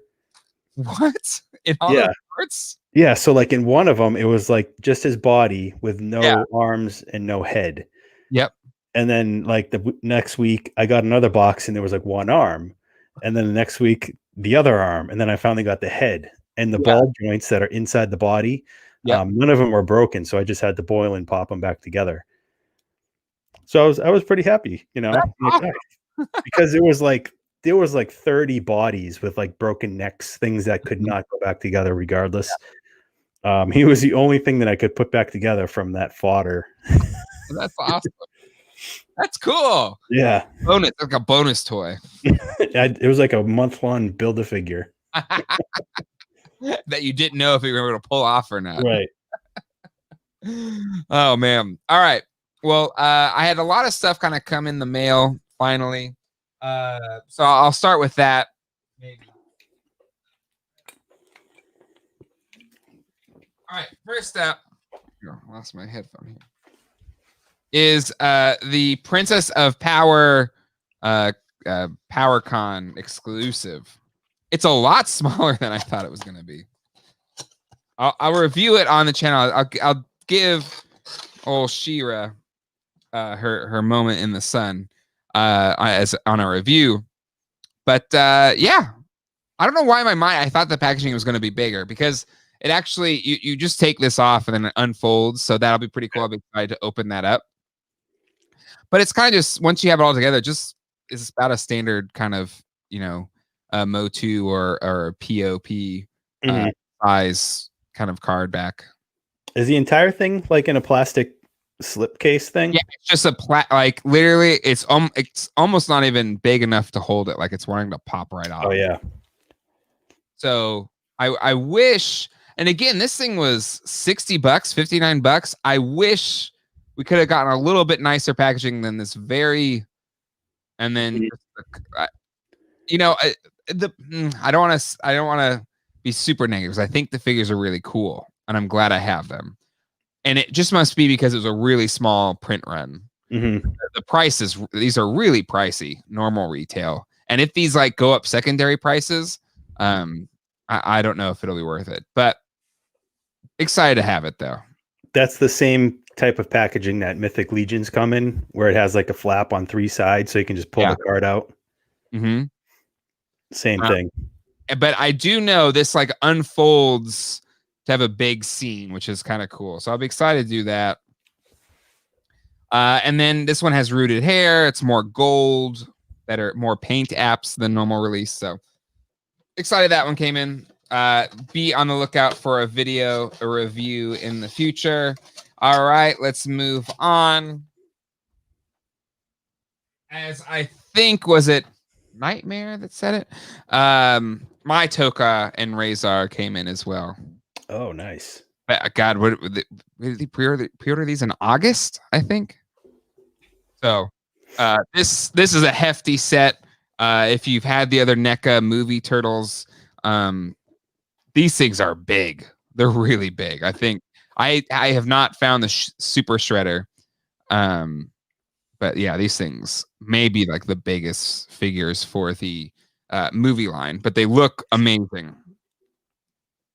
What? In all those parts? Yeah. So like in one of them, it was like just his body with no arms and no head. Yep. And then like the next week, I got another box and there was like one arm. And then the next week, the other arm. And then I finally got the head and the ball joints that are inside the body. None of them were broken. So I just had to boil and pop them back together. So I was pretty happy, you know, because there was like 30 bodies with like broken necks, things that could not go back together regardless. He was the only thing that I could put back together from that fodder. That's awesome. That's cool. Yeah. Bonus, like a bonus toy. It was like a month-long Build-A-Figure. That you didn't know if you were going to pull off or not. Right. Oh, man. All right. Well, I had a lot of stuff kind of come in the mail finally. So I'll start with that. Maybe. All right. First up, I lost my headphone here. Is the Princess of Power PowerCon exclusive. It's a lot smaller than I thought it was going to be. I'll review it on the channel. I'll give old She-Ra her moment in the sun as on a review. But yeah, I don't know why in my mind I thought the packaging was going to be bigger, because it actually you just take this off and then it unfolds, so that'll be pretty cool. I'll be excited to open that up. But it's kind of just, once you have it all together, just it's about a standard kind of, you know, MOTU or POP size kind of card back. Is the entire thing like in a plastic slipcase thing? Yeah, it's just like literally it's almost not even big enough to hold it. Like it's wanting to pop right off. Oh yeah. So I wish, and again, this thing was $60, $59. I wish we could have gotten a little bit nicer packaging than this very, and then, you know, I don't want to be super negative, because I think the figures are really cool and I'm glad I have them. and it just must be because it was a really small print run. The prices, these are really pricey, normal retail. And if these like go up secondary prices, I don't know if it'll be worth it, but excited to have it though. That's the same type of packaging that Mythic Legions come in, where it has like a flap on 3 sides, so you can just pull the card out. Same thing. But I do know this like unfolds to have a big scene, which is kind of cool. So I'll be excited to do that. And then this one has rooted hair. It's more gold, better, more paint apps than normal release. So excited that one came in. Be on the lookout for a review in the future. All right, let's move on. As I think, was it Nightmare that said it? My Toka and Razor came in as well. Oh, nice. God, what did they pre-order these in August, I think? So this is a hefty set. If you've had the other NECA movie turtles, these things are big. They're really big. I think I have not found the Super Shredder. But yeah, these things may be like the biggest figures for the movie line, but they look amazing.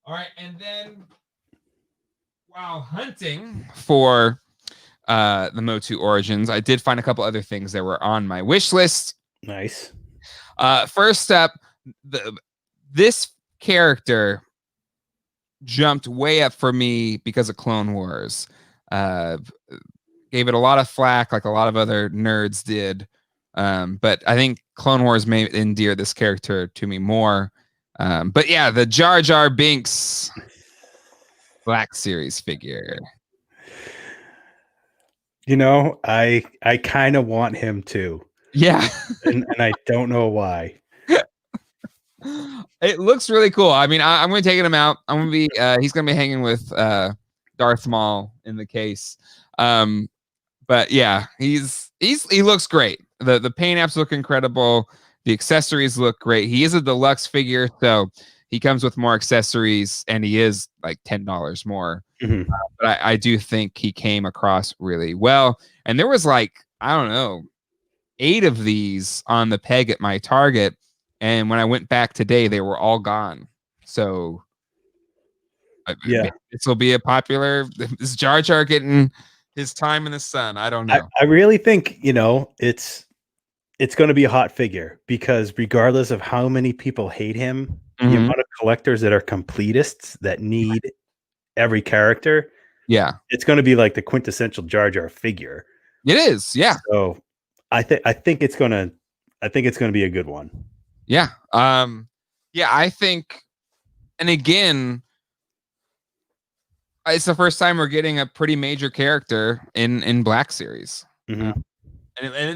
All right, and then while hunting for the MOTU Origins, I did find a couple other things that were on my wish list. Nice. First up, this character jumped way up for me because of Clone Wars. Gave it a lot of flack, like a lot of other nerds did. But I think Clone Wars may endear this character to me more. But yeah, the Jar Jar Binks Black Series figure. You know, I kind of want him too. Yeah. and I don't know why. It looks really cool. I mean, I'm going to take him out. I'm going to be, he's going to be hanging with Darth Maul in the case. But yeah, he looks great. The paint apps look incredible. The accessories look great. He is a deluxe figure, so he comes with more accessories, and he is like $10 more. But I do think he came across really well. And there was like, I don't know, 8 of these on the peg at my Target. And when I went back today, they were all gone. So yeah, this will be a popular. Is Jar Jar getting his time in the sun? I don't know. I really think, you know, it's going to be a hot figure, because regardless of how many people hate him, the amount of collectors that are completists that need every character, it's going to be like the quintessential Jar Jar figure. It is, yeah. So I think it's going to be a good one. Yeah. Yeah, I think, and again, it's the first time we're getting a pretty major character in Black Series. And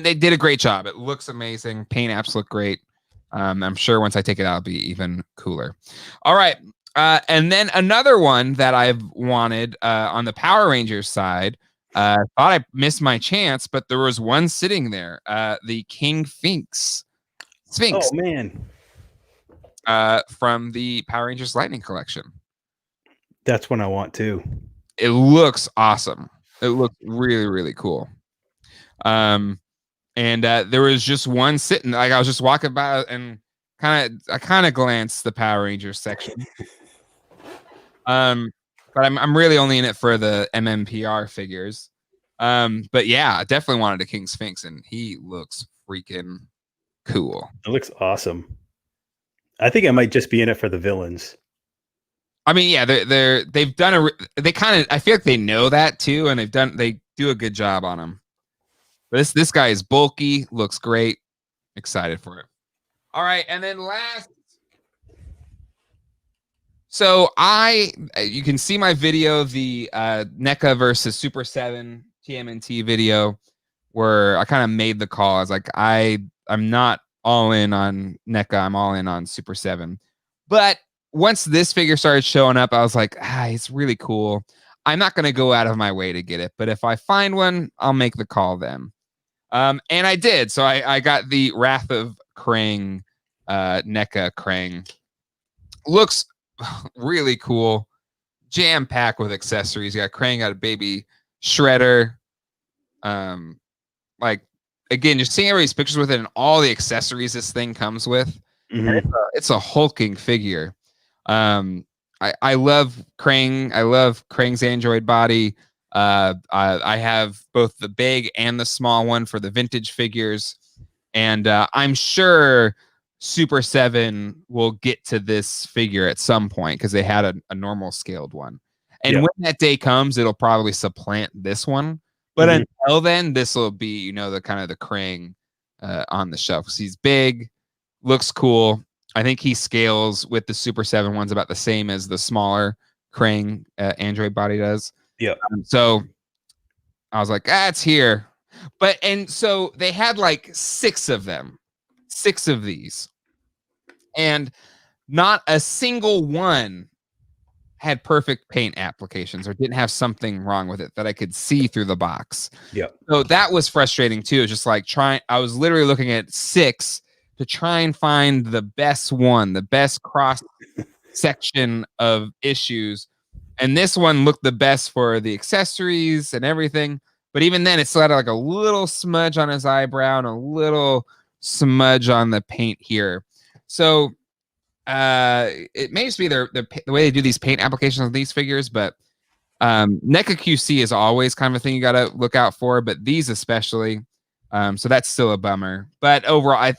they did a great job. It looks amazing. Paint apps look great. I'm sure once I take it out, it'll be even cooler. All right. And then another one that I've wanted on the Power Rangers side, thought I missed my chance, but there was one sitting there, the King Sphinx. Oh, man. From the Power Rangers Lightning Collection. That's one I want too. It looks awesome. It looks really, really cool. And there was just one sitting. Like I was just walking by and I kind of glanced the Power Rangers section. But I'm really only in it for the MMPR figures. But yeah, I definitely wanted a King Sphinx, and he looks freaking cool. It looks awesome. I think I might just be in it for the villains. I mean, yeah, they've done I feel like they know that too, and they do a good job on him. But this guy is bulky, looks great. Excited for it. All right, and then last, so you can see my video, the NECA versus Super 7 TMNT video, where I kind of made the call. I was like, I'm not all in on NECA, I'm all in on Super 7. But once this figure started showing up, I was like, it's really cool. I'm not going to go out of my way to get it, but if I find one, I'll make the call then. And I did. So I got the Wrath of Krang, NECA Krang. Looks really cool. jam packed with accessories. You got Krang, got a baby Shredder. Like again, just seeing everybody's pictures with it and all the accessories this thing comes with. It's a hulking figure. I love Krang. I love Krang's android body. I have both the big and the small one for the vintage figures, and I'm sure Super 7 will get to this figure at some point because they had a normal scaled one. And when that day comes, it'll probably supplant this one. But until then, this will be, you know, the kind of the Krang on the shelf. Because he's big, looks cool. I think he scales with the Super 7 ones about the same as the smaller Krang android body does. Yeah. So I was like, it's here. And so they had like 6 of them, 6 of these. And not a single one had perfect paint applications or didn't have something wrong with it that I could see through the box. Yeah. So that was frustrating too. Just like I was literally looking at 6 to try and find the best one, the best cross section of issues. And this one looked the best for the accessories and everything. But even then, it still had like a little smudge on his eyebrow and a little smudge on the paint here. So it may just be the way they do these paint applications on these figures, but NECA QC is always kind of a thing you got to look out for, but these especially. So that's still a bummer. But overall, I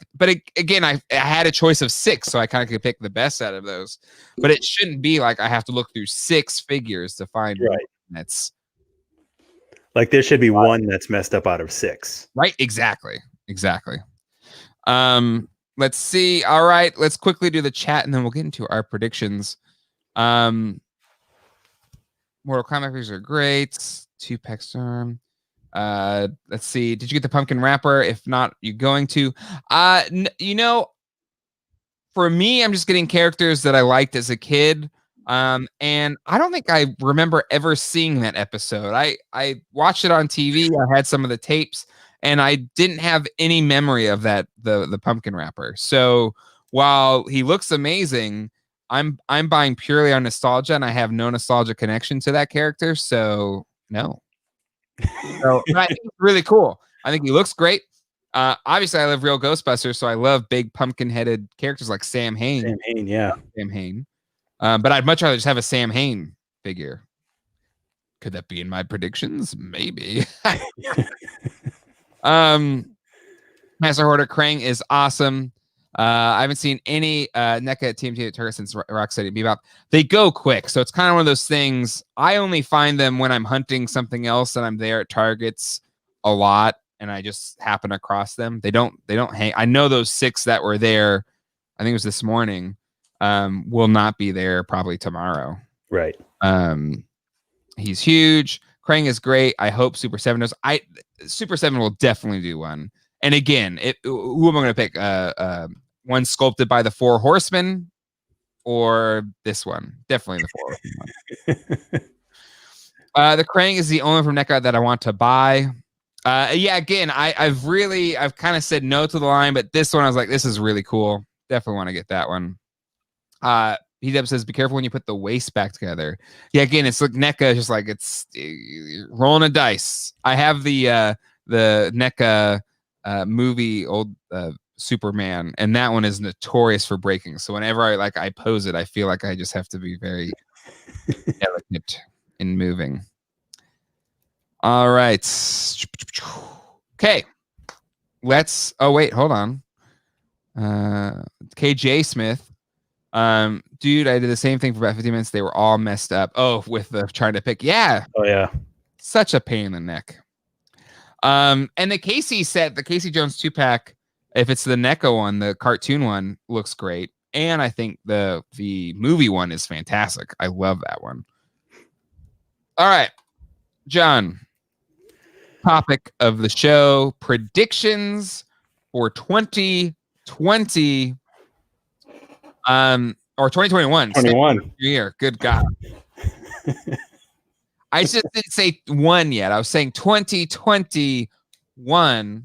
had a choice of 6, so I kind of could pick the best out of those. But it shouldn't be like I have to look through 6 figures to find one that's like there should be one that's messed up out of 6. Right? Exactly. Let's see. All right, let's quickly do the chat and then we'll get into our predictions. Mortal Kombat figures are great. 2-pack Storm. Let's see. Did you get the pumpkin wrapper? If not, you're going to. You know, for me, I'm just getting characters that I liked as a kid. And I don't think I remember ever seeing that episode. I watched it on TV. I had some of the tapes, and I didn't have any memory of that, the pumpkin wrapper. So while he looks amazing, I'm buying purely on nostalgia, and I have no nostalgia connection to that character. So no. So I think it's really cool. I think he looks great. Obviously, I love real Ghostbusters, so I love big pumpkin-headed characters like Sam Hain. Sam Hain. But I'd much rather just have a Sam Hain figure. Could that be in my predictions? Maybe. Master Hoarder Krang is awesome. I haven't seen any NECA TMT Turtle since Rocksteady Bebop. They go quick, so it's kind of one of those things. I only find them when I'm hunting something else and I'm there at Targets a lot, and I just happen across them. They don't hang. I know those 6 that were there. I think it was this morning. Will not be there probably tomorrow. Right. He's huge. Krang is great. I hope Super 7 does. Super 7 will definitely do one. And again, who am I going to pick? One sculpted by the 4 Horsemen or this one? Definitely the 4 Horsemen one. The Krang is the only from NECA that I want to buy. Again, I've kind of said no to the line, but this one I was like, this is really cool. Definitely want to get that one. He says, be careful when you put the waist back together. Yeah, again, it's like NECA, just like it's rolling a dice. I have the NECA movie, old Superman, and that one is notorious for breaking. So whenever I pose it, I feel like I just have to be very delicate in moving. All right. Okay. Oh wait, hold on. KJ Smith. Dude, I did the same thing for about 15 minutes. They were all messed up. Oh, with the trying to pick. Yeah. Oh yeah. Such a pain in the neck. And the Casey set, the Casey Jones 2-pack, if it's the NECA one, the cartoon one looks great. And I think the movie one is fantastic. I love that one. All right, John. Topic of the show: predictions for 2020. Or 2021. 21 year. Good God. I just didn't say 1 yet. I was saying 2021.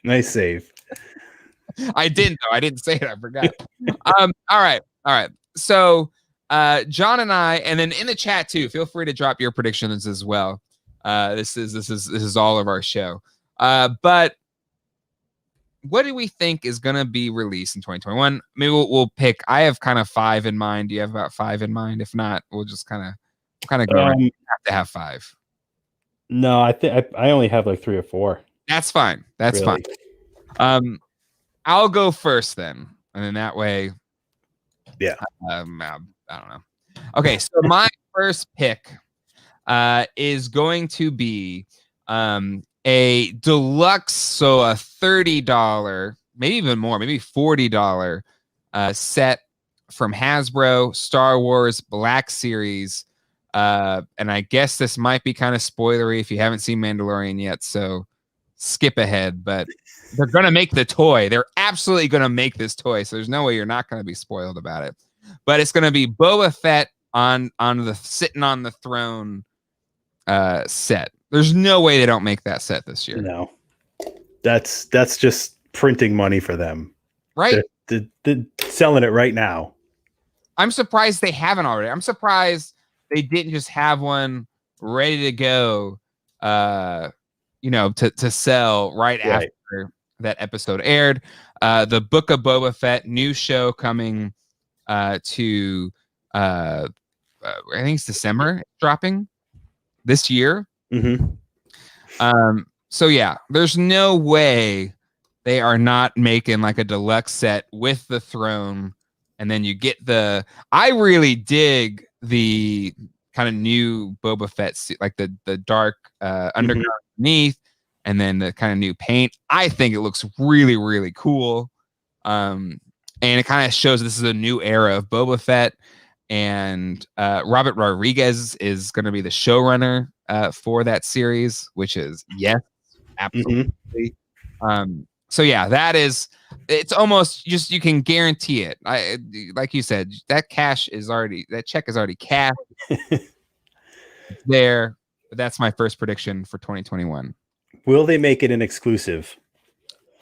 Nice save. I didn't though. I didn't say it. I forgot. All right. So John and I, and then in the chat too, feel free to drop your predictions as well. This is all of our show. But what do we think is going to be released in 2021? Maybe we'll pick. I have kind of 5 in mind. Do you have about 5 in mind? If not, we'll just kind of go around. You have to have 5. No, I think I only have like 3 or 4. That's fine. That's really fine. I'll go first then, and then that way. Yeah. I don't know. Okay, so my first pick is going to be a deluxe, so a $30, maybe even more, maybe $40 set from Hasbro, Star Wars Black Series. And I guess this might be kind of spoilery if you haven't seen Mandalorian yet, so skip ahead. But they're going to make the toy. They're absolutely going to make this toy, so there's no way you're not going to be spoiled about it. But it's going to be Boba Fett on the sitting on the throne set. There's no way they don't make that set this year. No, that's just printing money for them, right? They're selling it right now. I'm surprised they haven't already. I'm surprised they didn't just have one ready to go, to sell right after that episode aired. The Book of Boba Fett new show coming to I think it's December, dropping this year. Mm-hmm. So yeah, there's no way they are not making like a deluxe set with the throne, and then you get I really dig the kind of new Boba Fett suit, like the dark underground underneath, and then the kind of new paint. I think it looks really, really cool. And it kind of shows this is a new era of Boba Fett. And Robert Rodriguez is going to be the showrunner for that series, which is absolutely. So yeah, it's almost just, you can guarantee it. Like you said, that check is already cashed. There, but that's my first prediction for 2021. Will they make it an exclusive?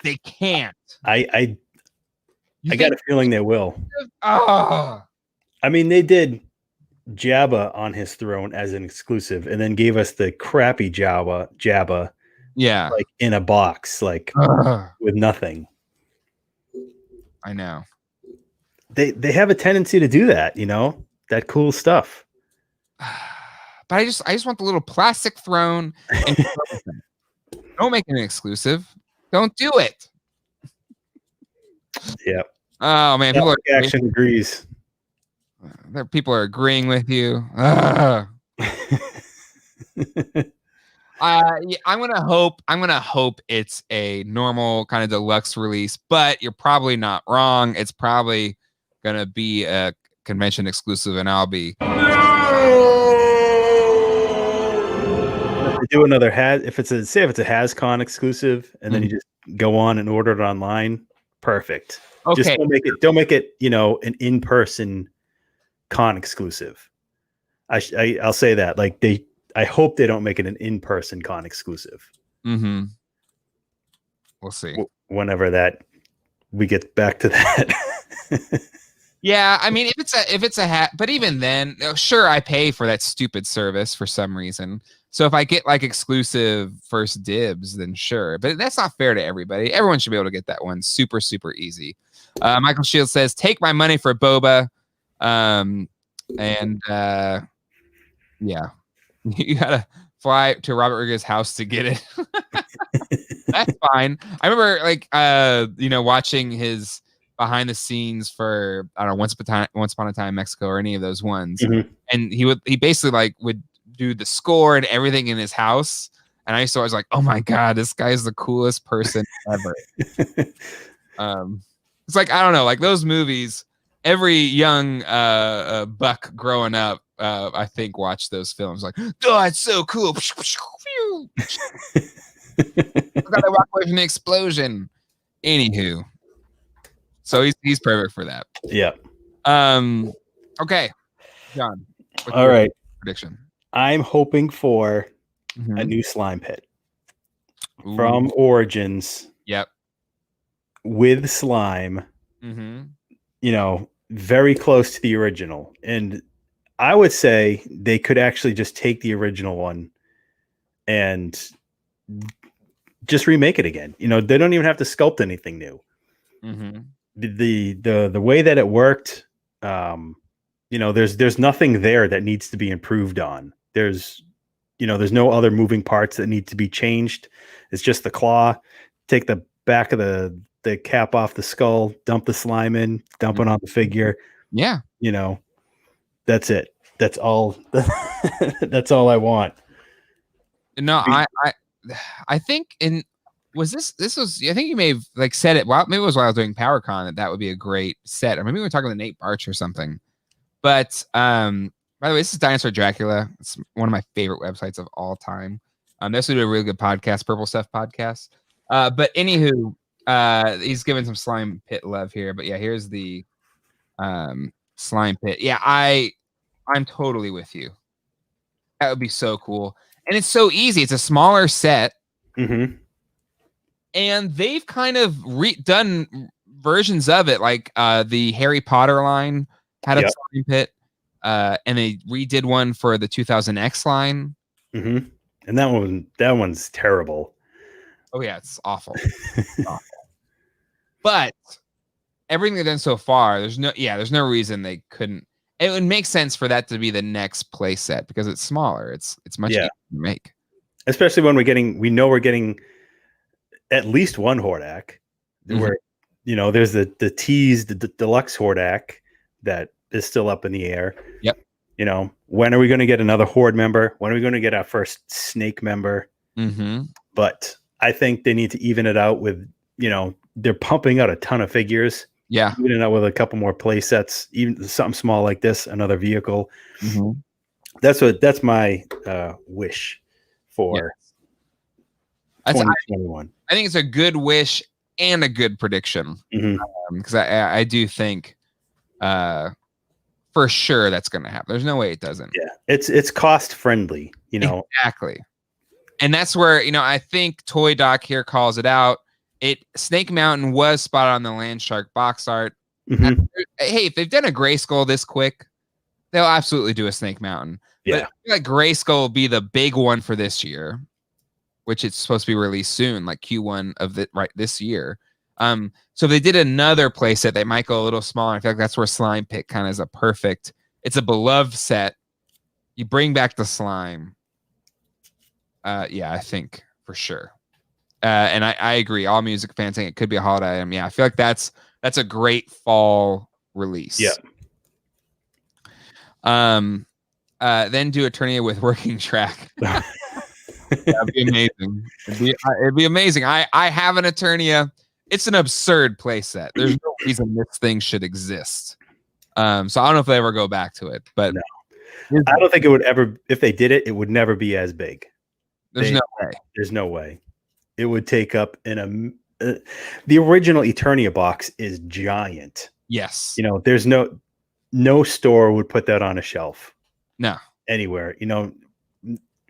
They can't. I got a feeling they will. Oh. I mean, they did Jabba on his throne as an exclusive, and then gave us the crappy Jabba, like in a box, like with nothing. I know. They have a tendency to do that, that cool stuff. But I just want the little plastic throne. And don't make it an exclusive. Don't do it. Yeah. Oh man, Action agrees. People are agreeing with you. I'm gonna hope it's a normal kind of deluxe release, but you're probably not wrong. It's probably gonna be a convention exclusive, and I'll be. If they do another if it's a HasCon exclusive, and then you just go on and order it online, perfect. Okay. Just don't make it an in-person con exclusive. I'll say that. Like I hope they don't make it an in-person con exclusive. Mm-hmm. We'll see. Whenever we get back to that. Yeah, I mean, if it's a hat, but even then, sure, I pay for that stupid service for some reason. So if I get like exclusive first dibs, then sure. But that's not fair to everybody. Everyone should be able to get that one super, super easy. Michael Shields says, "Take my money for Boba." Yeah, you gotta fly to Robert Rodriguez's house to get it. That's fine. I remember watching his behind the scenes for, I don't know, Once Upon a Time in Mexico, or any of those ones. And he basically would do the score and everything in his house. And I used to always like, oh my God, this guy's the coolest person ever. It's like, I don't know, like those movies, every young buck growing up, I think, watched those films like, oh, it's so cool. I gotta walk away from the explosion. Anywho. So he's perfect for that. Yeah. Okay. John. All right. Prediction. I'm hoping for a new slime pit from Origins. Yep. With slime. very close to the original. And I would say they could actually just take the original one and just remake it again. You know, they don't even have to sculpt anything new. Mm-hmm. The way that it worked, you know, there's nothing there that needs to be improved on. There's no other moving parts that need to be changed. It's just the claw. Take the back of the cap off the skull, dump the slime in, dump it on the figure. Yeah. You know, that's it. That's all. That's all I want. No, I think this was I think you may have like said it. Well, maybe it was while I was doing PowerCon that would be a great set, or maybe we were talking to Nate Barch or something. But by the way, this is Dinosaur Dracula. It's one of my favorite websites of all time. This would be a really good podcast, Purple Stuff Podcast. But anywho, he's giving some slime pit love here. But yeah, here's the slime pit. Yeah, I'm totally with you. That would be so cool. And it's so easy. It's a smaller set. Mm-hmm. And they've kind of done versions of it. Like the Harry Potter line had a slime pit. And they redid one for the 2000X line. Mm-hmm. And that one's terrible. Oh yeah, it's awful. Awful. But everything they've done so far, there's no reason they couldn't. It would make sense for that to be the next play set because it's smaller. It's much easier to make. Especially when we know we're getting at least one Hordak. Mm-hmm. Where there's the tease, the deluxe Hordak that is still up in the air. Yep. When are we going to get another Horde member? When are we going to get our first Snake member? Mm-hmm. But I think they need to even it out with, they're pumping out a ton of figures. Yeah. Even it out with a couple more play sets, even something small like this, another vehicle. Mm-hmm. That's my wish for 2021. I think it's a good wish and a good prediction. Because I do think for sure that's going to happen. There's no way it doesn't. Yeah, it's cost friendly, Exactly. And that's where, I think Toy Doc here calls it out. Snake Mountain was spotted on the Land Shark box art. Mm-hmm. Hey, if they've done a Grayskull this quick, they'll absolutely do a Snake Mountain. Yeah. But I feel like Grayskull will be the big one for this year, which it's supposed to be released soon, like Q1 of this year. So if they did another play set, they might go a little smaller. I feel like that's where Slime Pit kind of is it's a beloved set. You bring back the slime. Yeah, I think for sure. And I agree. All music fans think it could be a holiday item. Yeah, I feel like that's a great fall release. Yeah. Then do Eternia with working track. That'd be amazing. It'd be amazing. I have an Eternia. It's an absurd play set. There's no reason this thing should exist. So I don't know if they ever go back to it, but no. I don't think it would ever. If they did it, it would never be as big. There's no way. There's no way. It would take up the original Eternia box is giant. Yes. There's no store would put that on a shelf. No. Anywhere.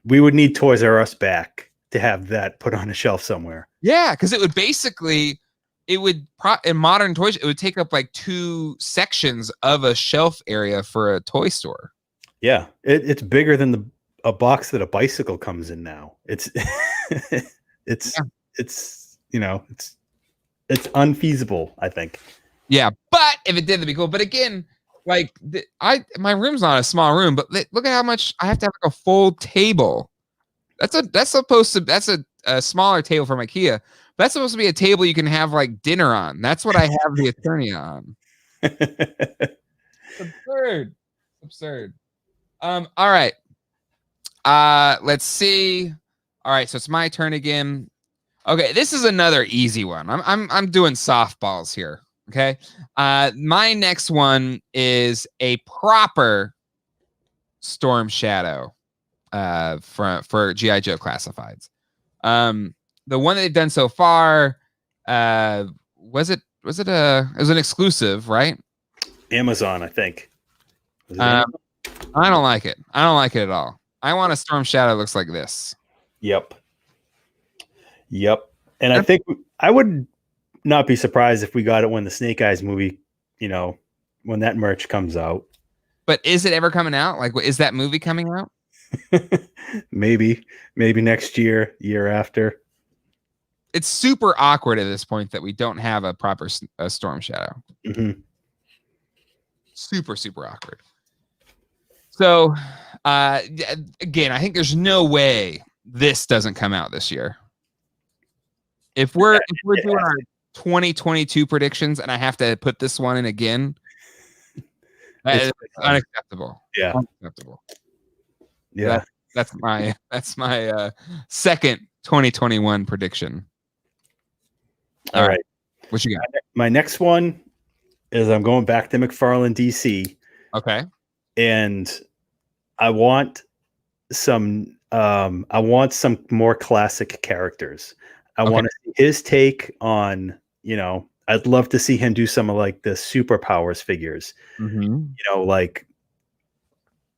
We would need Toys R Us back to have that put on a shelf somewhere. Yeah, because it would in modern toys, it would take up like 2 sections of a shelf area for a toy store. Yeah, it's bigger than a box that a bicycle comes in now. It's unfeasible, I think. Yeah, but if it did, that'd be cool. But again, like my room's not a small room, but look at how much I have to have like a full table. That's a smaller table from IKEA. That's supposed to be a table you can have like dinner on. That's what I have the Eternia on. Absurd. All right. Let's see. All right, so it's my turn again. Okay, this is another easy one. I'm doing softballs here. Okay. My next one is a proper Storm Shadow for G.I. Joe Classifieds. The one that they've done so far, was it an exclusive, right? Amazon, I think. I don't like it. I don't like it at all. I want a Storm Shadow that looks like this. Yep. And I think I would not be surprised if we got it when the Snake Eyes movie, merch comes out. But is it ever coming out? Like, is that movie coming out? maybe next year after. It's super awkward at this point that we don't have a proper Storm Shadow. Mm-hmm. Super awkward. So, again, I think there's no way this doesn't come out this year. If we're doing our 2022 predictions and I have to put this one in again, it's unacceptable. Yeah, unacceptable. Yeah, that's my second 2021 prediction. All right. What you got? My next one is I'm going back to McFarlane DC. Okay. And I want some more classic characters. I want to see his take on, I'd love to see him do some of like the superpowers figures. Mm-hmm. Like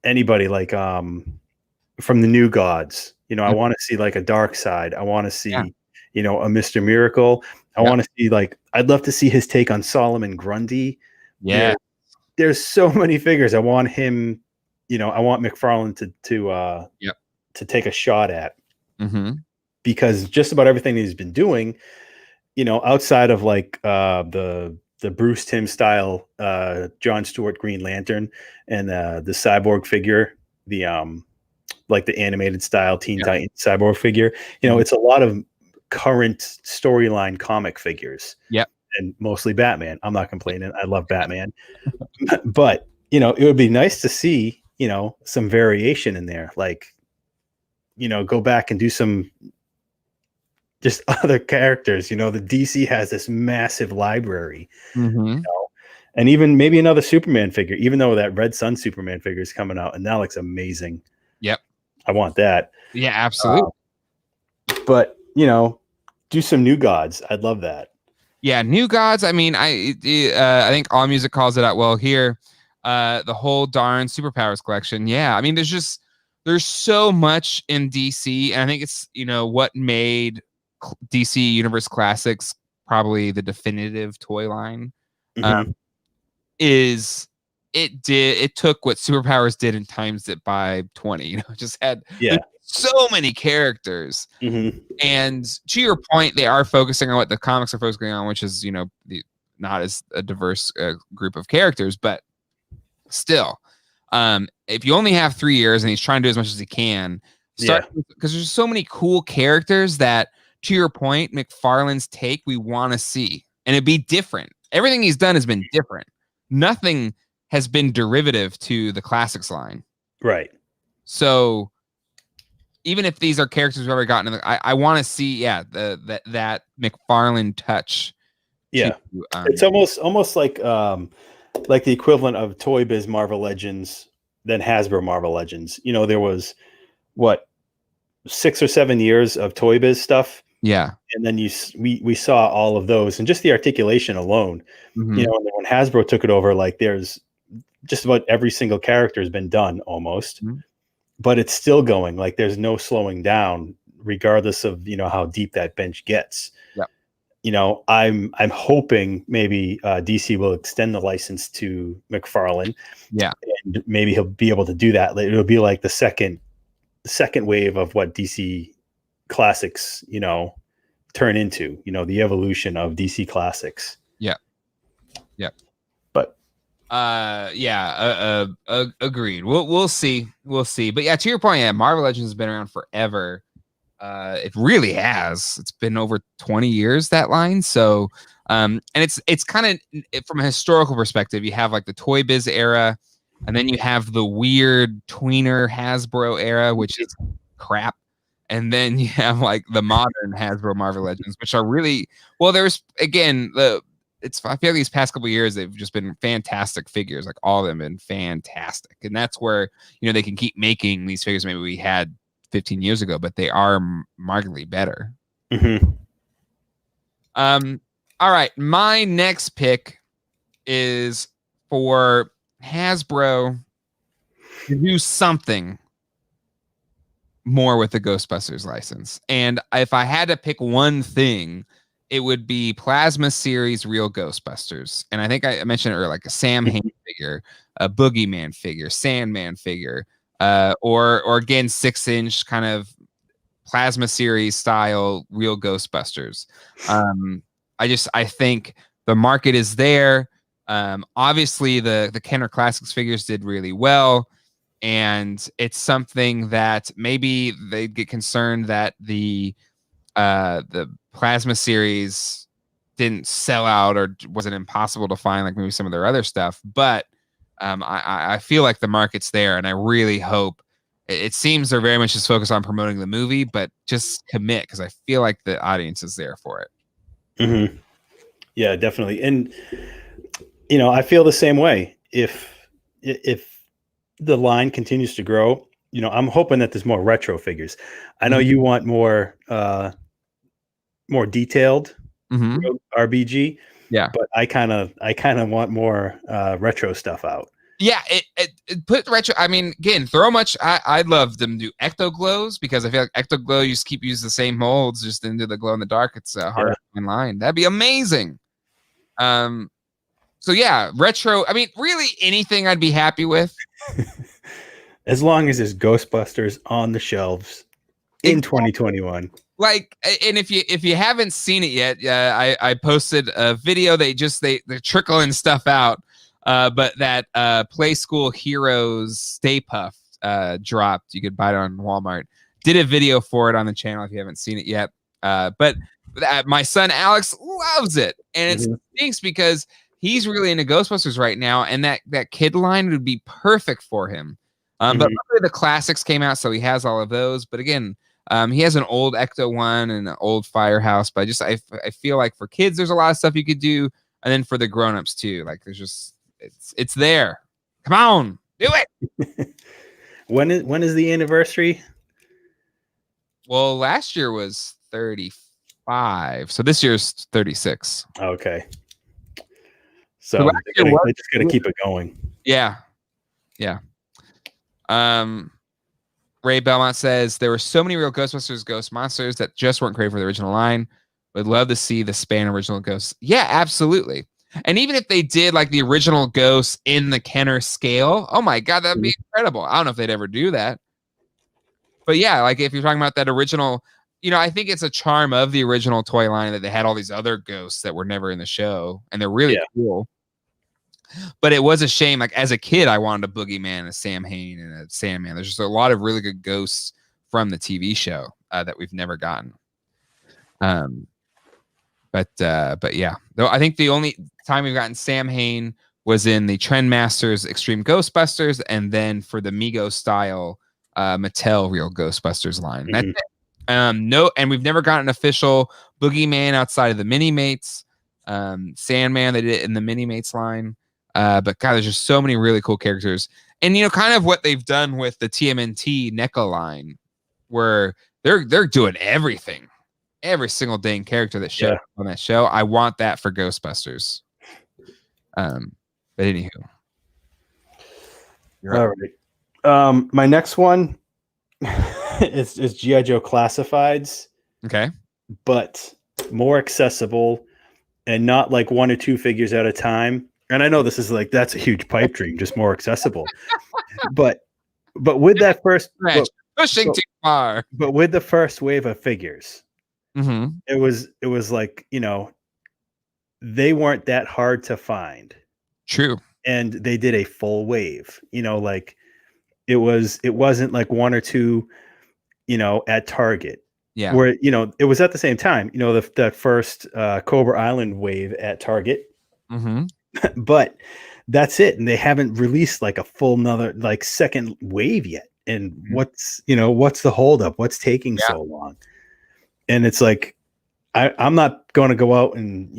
anybody like from the New Gods. I want to see like a Dark Side. I want to see, a Mr. Miracle. I want to see I'd love to see his take on Solomon Grundy. Yeah. There's so many figures. I want him, I want McFarlane to take a shot at. Mm-hmm. Because just about everything he's been doing, outside of like the Bruce Timm style John Stewart Green Lantern and the cyborg figure, the like the animated style Teen Titan cyborg figure, it's a lot of current storyline comic figures. Yep. And mostly Batman. I'm not complaining. I love Batman. But, it would be nice to see, some variation in there. Like, go back and do some just other characters. The DC has this massive library. Mm-hmm. And even maybe another Superman figure, even though that Red Sun Superman figure is coming out and that looks amazing. Yep. I want that. Yeah, absolutely. But, do some New Gods. I'd love that. Yeah, New Gods. I mean, I think All Music calls it out well here. The whole darn Superpowers collection. Yeah, I mean, there's so much in DC, and I think it's what made DC Universe Classics probably the definitive toy line. Mm-hmm. It took what Superpowers did and times it by 20. Just had so many characters. Mm-hmm. And to your point, they are focusing on what the comics are focusing on, which is not as a diverse group of characters, but still, if you only have 3 years and he's trying to do as much as he can, because there's so many cool characters that, to your point, McFarlane's take we want to see, and it'd be different. Everything he's done has been different. Nothing has been derivative to the classics line, right? So even if these are characters we've ever gotten, I want to see that McFarlane touch. Yeah, it's almost like the equivalent of Toy Biz Marvel Legends than Hasbro Marvel Legends. There was 6 or 7 years of Toy Biz stuff. Yeah, and then we saw all of those, and just the articulation alone. Mm-hmm. When Hasbro took it over, like there's just about every single character has been done almost. Mm-hmm. But it's still going. Like there's no slowing down, regardless of how deep that bench gets. Yeah. I'm hoping maybe DC will extend the license to McFarlane. Yeah, and maybe he'll be able to do that. It'll be like the second wave of what DC Classics, turn into. The evolution of DC Classics. Yeah. Yeah. But agreed. We'll see. But yeah, to your point, Marvel Legends has been around forever. It really has. It's been over 20 years, that line. So and it's kind of, from a historical perspective, you have like the Toy Biz era, and then you have the weird tweener Hasbro era, which is crap. And then you have like the modern Hasbro Marvel Legends, which are really well. There's again I feel like these past couple of years they've just been fantastic figures. Like all of them have been fantastic, and that's where they can keep making these figures maybe we had 15 years ago, but they are markedly better. Mm-hmm. All right, my next pick is for Hasbro to do something more with the Ghostbusters license. And if I had to pick one thing, it would be Plasma Series Real Ghostbusters. And I think I mentioned it earlier, like a Sam Hain figure, a Boogeyman figure, Sandman figure, or again, 6-inch kind of Plasma Series style Real Ghostbusters. I think the market is there. Obviously the Kenner Classics figures did really well. And it's something that maybe they get concerned that the Plasma Series didn't sell out or wasn't impossible to find like maybe some of their other stuff. But I feel like the market's there, and I really hope. It seems they're very much just focused on promoting the movie, but just commit, because I feel like the audience is there for it. Mm-hmm. Yeah, definitely. And I feel the same way. If the line continues to grow, I'm hoping that there's more retro figures. I know you want more detailed RBG, but I kind of want more retro stuff out. Yeah, it put retro. I mean, again, throw much. I'd love them to do Ecto Glows, because I feel like Ecto Glow, you just keep using the same molds just into the glow in the dark. It's hard to find line. That'd be amazing. So yeah, retro. I mean, really anything I'd be happy with. As long as there's Ghostbusters on the shelves in 2021. Like, and if you haven't seen it yet, I posted a video. They're trickling stuff out. But that Play School Heroes Stay Puft dropped. You could buy it on Walmart. Did a video for it on the channel if you haven't seen it yet. But my son Alex loves it, and it stinks because he's really into Ghostbusters right now, and that kid line would be perfect for him. But luckily the classics came out, so he has all of those. But again, he has an old Ecto one and an old Firehouse. But I feel like for kids, there's a lot of stuff you could do, and then for the grown-ups too. Like there's just it's there. Come on, do it. When is the anniversary? Well, last year was 35, so this year's 36. Okay. So they just got to keep it going. Yeah. Ray Belmont says there were so many real Ghostbusters Ghost Monsters that just weren't created for the original line. Would love to see the Span original Ghosts. Yeah, absolutely. And even if they did like the original Ghosts in the Kenner scale, oh my God, that'd be incredible. I don't know if they'd ever do that. But yeah, like if you're talking about that original, I think it's a charm of the original toy line that they had all these other ghosts that were never in the show, and they're really cool. But it was a shame. Like as a kid, I wanted a Boogeyman, a Sam Hain, and a Sandman. There's just a lot of really good ghosts from the TV show that we've never gotten. But yeah, though I think the only time we've gotten Sam Hain was in the Trendmasters Extreme Ghostbusters, and then for the Mego style Mattel Real Ghostbusters line. That's it. No, and we've never gotten an official Boogeyman outside of the Mini-Mates. Sandman, they did it in the Mini-Mates line. But God, there's just so many really cool characters. And kind of what they've done with the TMNT NECA line, where they're doing everything. Every single dang character that showed up on that show. I want that for Ghostbusters. But anywho. All right. My next one is G.I. Joe Classifieds. Okay. But more accessible and not like one or two figures at a time. And I know this is like, that's a huge pipe dream, just more accessible. but with that first pushing too far. But with the first wave of figures, it was like, they weren't that hard to find. True. And they did a full wave, like it wasn't like one or two, at Target. Yeah. Where, it was at the same time, the first Cobra Island wave at Target. But that's it. And they haven't released like a full another like second wave yet. And what's the holdup? What's taking so long? And it's like, I'm not going to go out and,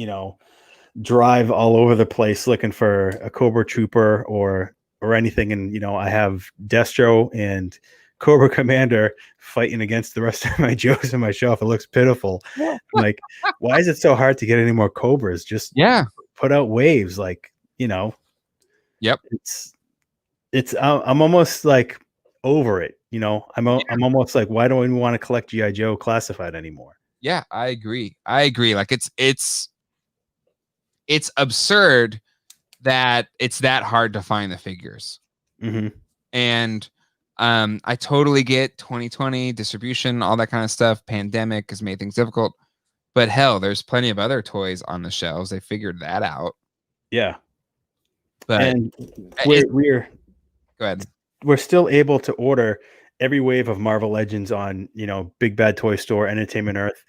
drive all over the place looking for a Cobra Trooper or anything. And, I have Destro and Cobra Commander fighting against the rest of my Joes on my shelf. It looks pitiful. I'm like, why is it so hard to get any more Cobras? Just put out waves, like, Yep. It's I'm almost like over it. I'm almost like, why don't we want to collect G.I. Joe Classified anymore? Yeah, I agree. Like it's absurd that it's that hard to find the figures. Mm-hmm. And I totally get 2020 distribution, all that kind of stuff. Pandemic has made things difficult. But hell, there's plenty of other toys on the shelves. They figured that out. Yeah. But and we're go ahead. We're still able to order every wave of Marvel Legends on, Big Bad Toy Store, Entertainment Earth,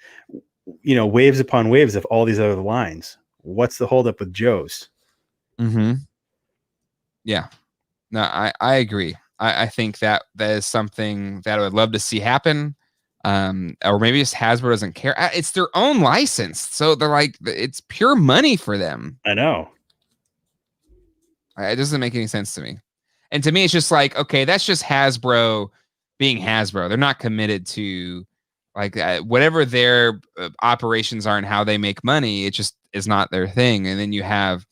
waves upon waves of all these other lines. What's the holdup with Joe's? Mm-hmm. Yeah. No, I agree. I think that is something that I would love to see happen. Or maybe just Hasbro doesn't care. It's their own license. So they're like, it's pure money for them. I know. It doesn't make any sense to me. And to me, it's just like, okay, that's just Hasbro being Hasbro. They're not committed to like whatever their operations are and how they make money. It just is not their thing. And then you have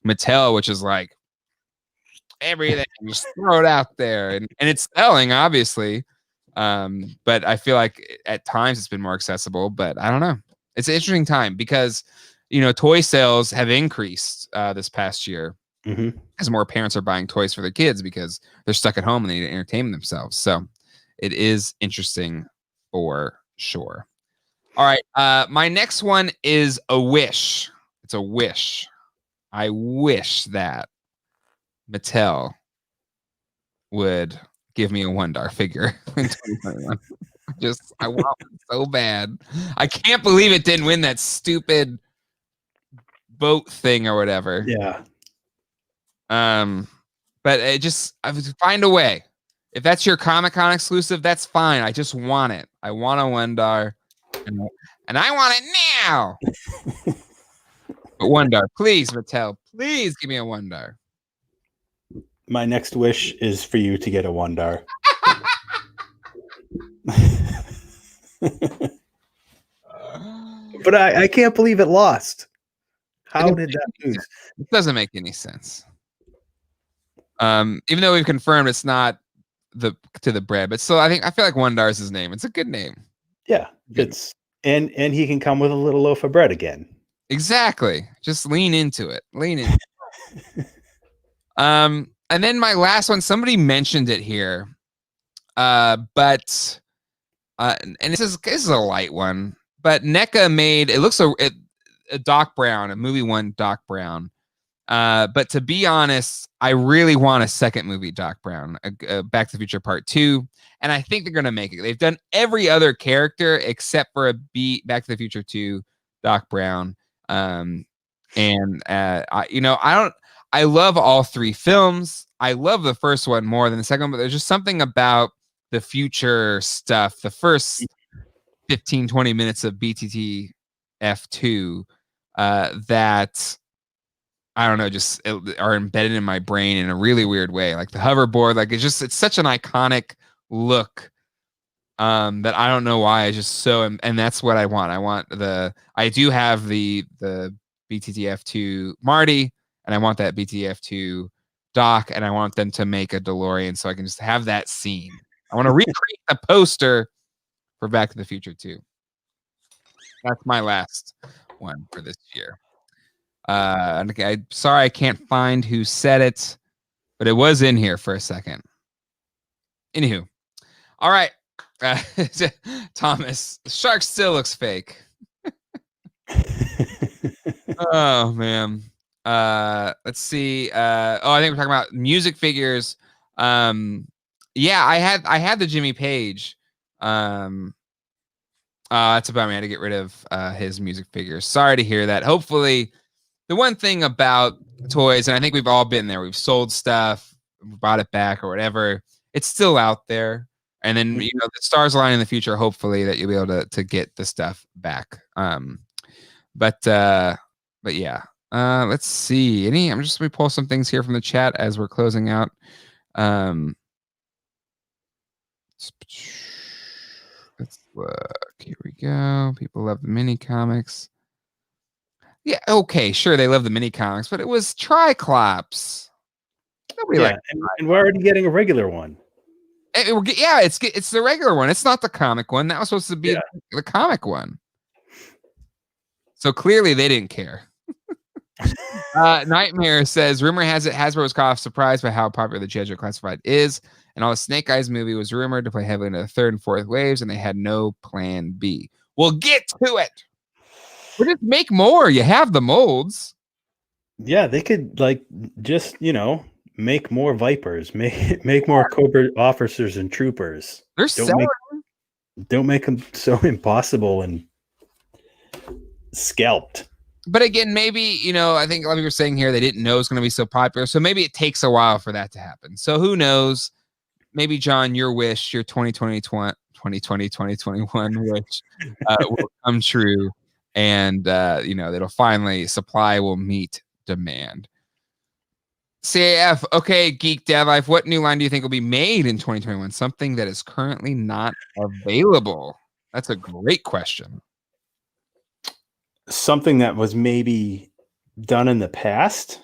Mattel, which is like everything, just throw it out there. And it's selling, obviously. But I feel like at times it's been more accessible, but I don't know. It's an interesting time because, toy sales have increased this past year as more parents are buying toys for their kids because they're stuck at home and they need to entertain themselves. So it is interesting for sure. All right. My next one is a wish. It's a wish. I wish that Mattel would give me a $1 figure in 2021. I want one so bad. I can't believe it didn't win that stupid boat thing or whatever. Yeah. But I would find a way. If that's your Comic-Con exclusive, that's fine. I just want it. I want a $1, and I want it now. But $1, please, Mattel. Please give me a $1. My next wish is for you to get a $1. But I can't believe it lost. How did that lose? It doesn't make any sense. Even though we've confirmed it's not to the bread, but still, I feel like $1 is his name. It's a good name. Yeah, it's and he can come with a little loaf of bread again. Exactly. Just lean into it. And then my last one, somebody mentioned it here, but and this is a light one, but NECA made a Doc Brown, a movie one Doc Brown. But to be honest, I really want a second movie Doc Brown, Back to the Future Part 2, and I think they're gonna make it. They've done every other character except for Back to the Future 2 Doc Brown. I love all three films. I love the first one more than the second one, but there's just something about the future stuff. The first 15, 20 minutes of BTT F2 that I don't know, just are embedded in my brain in a really weird way. Like the hoverboard, like it's such an iconic look that I don't know why. It's just so, and that's what I want. I do have the BTT F2 Marty, and I want that BTT F2 Doc, and I want them to make a DeLorean so I can just have that scene. I want to recreate the poster for Back to the Future 2. That's my last one for this year. I'm sorry I can't find who said it, but it was in here for a second. Anywho, all right, Thomas, the shark still looks fake. Oh man. Let's see. I think we're talking about music figures. Yeah, I had the Jimmy Page. That's about me. I had to get rid of his music figures. Sorry to hear that. Hopefully, the one thing about toys, and I think we've all been there, we've sold stuff, brought it back or whatever. It's still out there. And then, the stars align in the future, hopefully, that you'll be able to get the stuff back. But yeah. Let's see. I'm just going to pull some things here from the chat as we're closing out. Let's look. Here we go. People love the mini comics. Yeah, okay, sure, they love the mini comics, but it was Triclops. Nobody and we're already getting a regular one. It's the regular one. It's not the comic one. That was supposed to be the comic one. So clearly they didn't care. Nightmare says, rumor has it Hasbro was caught off surprise by how popular the G.I. Joe Classified is, and all the Snake Eyes movie was rumored to play heavily into the third and fourth waves, and they had no plan B. We'll get to it. Or just make more. You have the molds. Yeah, they could just make more Vipers, make more Cobra officers and troopers. They're selling. Don't make them so impossible and scalped. But again, maybe, I think a lot of people are saying here they didn't know it's going to be so popular. So maybe it takes a while for that to happen. So who knows? Maybe, John, your wish, your 2021 wish will come true. And, it'll finally, supply will meet demand. CAF, okay, Geek Dev Life, what new line do you think will be made in 2021? Something that is currently not available. That's a great question. Something that was maybe done in the past,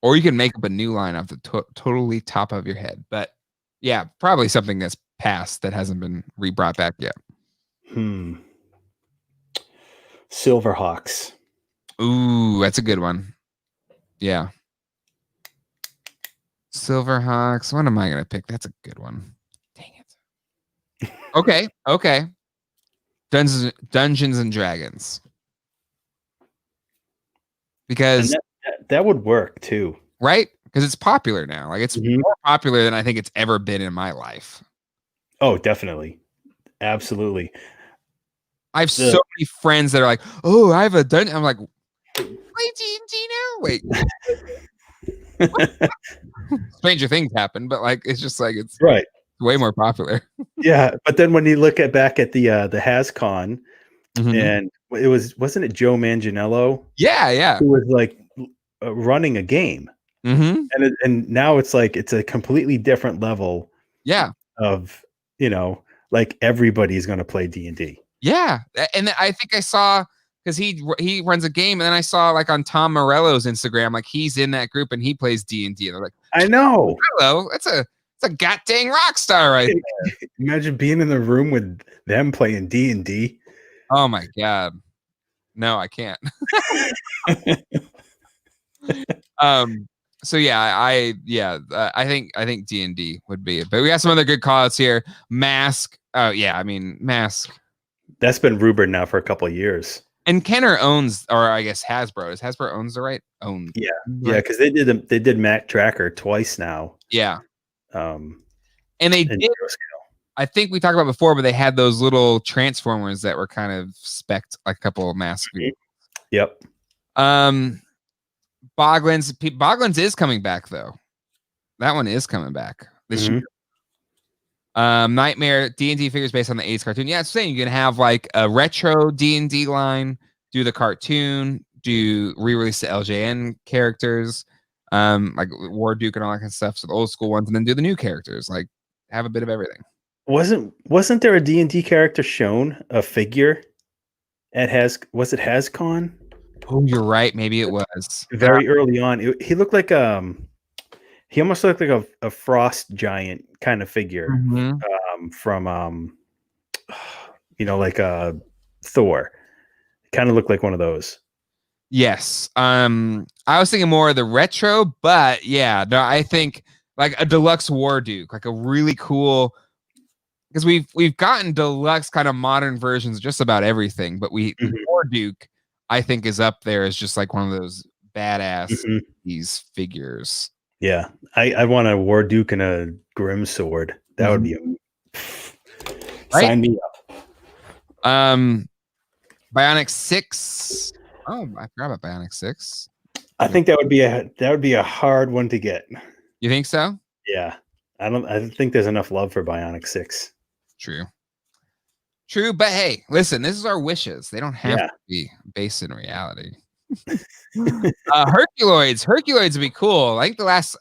or you can make up a new line off the totally top of your head. But yeah, probably something that's past that hasn't been re-brought back yet. Silverhawks. Ooh, that's a good one. Yeah. Silverhawks. What am I gonna pick? That's a good one. Dang it. Okay. Dungeons and Dragons. Because that would work too. Right? Because it's popular now. Like it's more popular than I think it's ever been in my life. Oh, definitely. Absolutely. I have so many friends that are like, oh, I have a dungeon. I'm like, play D&D now? Wait. Stranger things happen, but it's just it's right. Way more popular. Yeah, but then when you look back at the HasCon, and wasn't it Joe Manganiello? Yeah. Who was running a game, and now it's it's a completely different level. Yeah. Of everybody's going to play D&D. Yeah, and I think I saw because he runs a game, and then I saw on Tom Morello's Instagram, he's in that group and he plays D&D. And they're like, I know. Hello, it's a goddamn rock star, right there. Imagine being in the room with them playing D&D. Oh my god, no, I can't. So yeah, I think D&D would be it. But we got some other good calls here. Mask. Oh yeah, I mean Mask. That's been rumored now for a couple of years. And Kenner owns, or I guess Hasbro. Does Hasbro owns the right? Yeah, because they did Mac Tracker twice now. Yeah. And they did. I think we talked about before, but they had those little Transformers that were kind of spec'd like a couple of Mask. Yep. Bogglins is coming back though. That one is coming back this year. Nightmare D&D figures based on the 80s cartoon. Yeah, it's saying you can have a retro D&D line, do the cartoon, do re-release the LJN characters, like War Duke and all that kind of stuff. So the old school ones, and then do the new characters. Have a bit of everything. Wasn't there a D&D character shown, a figure at was it HasCon? Oh, you're right. Maybe it was very early on. He looked like he almost looked like a frost giant kind of figure from Thor. Kind of looked like one of those. Yes. I was thinking more of the retro, but yeah, no, I think a deluxe War Duke, a really cool, because we've gotten deluxe kind of modern versions of just about everything, but War Duke I think is up there as just one of those badass these figures. Yeah, I want a War Duke and a Grim Sword. That would be sign me up. Bionic 6. Oh, I forgot about Bionic 6. I think that would be a hard one to get. You think so? Yeah. I don't think there's enough love for Bionic 6. True, but hey, listen, this is our wishes. They don't have to be based in reality. Herculoids would be cool. I think the last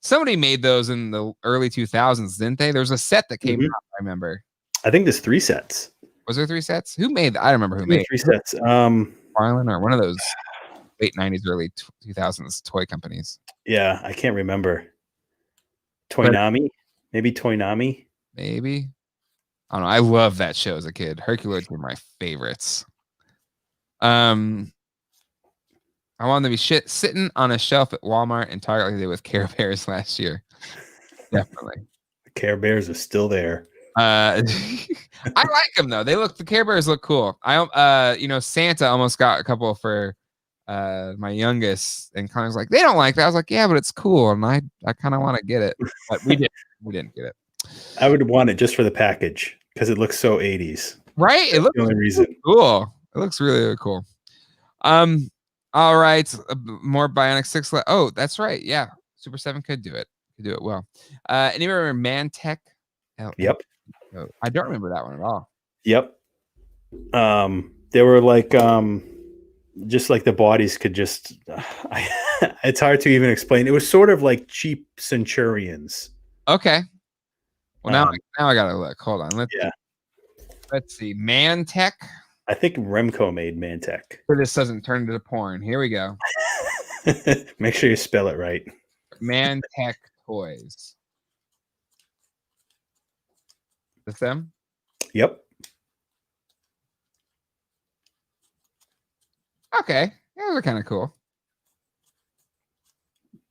somebody made those in the early 2000s, didn't they? There was a set that came out, I remember. I think there's 3 sets. Was there 3 sets? Who made that? I don't remember who made 3 sets. Farland or one of those late 90s, early 2000s toy companies. Yeah, I can't remember. Toynami? Maybe Toynami? Maybe. I don't know. I love that show as a kid. Herculoids were my favorites. I want them to be sitting on a shelf at Walmart and Target like they did with Care Bears last year. Definitely. The Care Bears are still there. I like them though. The Care Bears look cool. Santa almost got a couple for my youngest, and Connor's like, they don't like that. I was like, yeah, but it's cool, and I kind of want to get it, but we didn't get it. I would want it just for the package because it looks so 80s. Right? It looks the only reason. Cool. It looks really, really cool. All right, more Bionic 6. Oh, that's right. Yeah, Super 7 could do it. Could do it well. Anybody remember Mantech? Yep. I don't remember that one at all. Yep. They were like just like the bodies could just it's hard to even explain. It was sort of like cheap Centurions. Okay. Well, now I gotta look. Hold on. Let's see. Mantech. I think Remco made Mantech. This doesn't turn into porn. Here we go. Make sure you spell it right. Mantech toys. Is them? Yep. Okay. Yeah, those are kind of cool.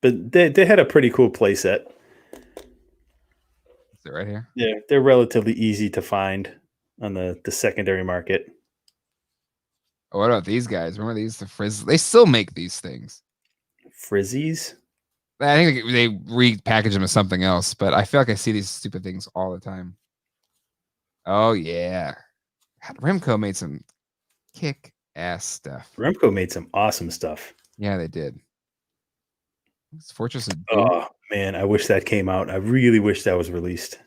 But they had a pretty cool play set. Is it right here? Yeah, they're relatively easy to find on the secondary market. Oh, what about these guys? Remember these? The Frizz? They still make these things. Frizzies? I think they repackage them as something else, but I feel like I see these stupid things all the time. Oh, yeah. God, Remco made some kick-ass stuff. Remco made some awesome stuff. Yeah, they did. It's Fortress of Doom. Oh, man, I wish that came out. I really wish that was released.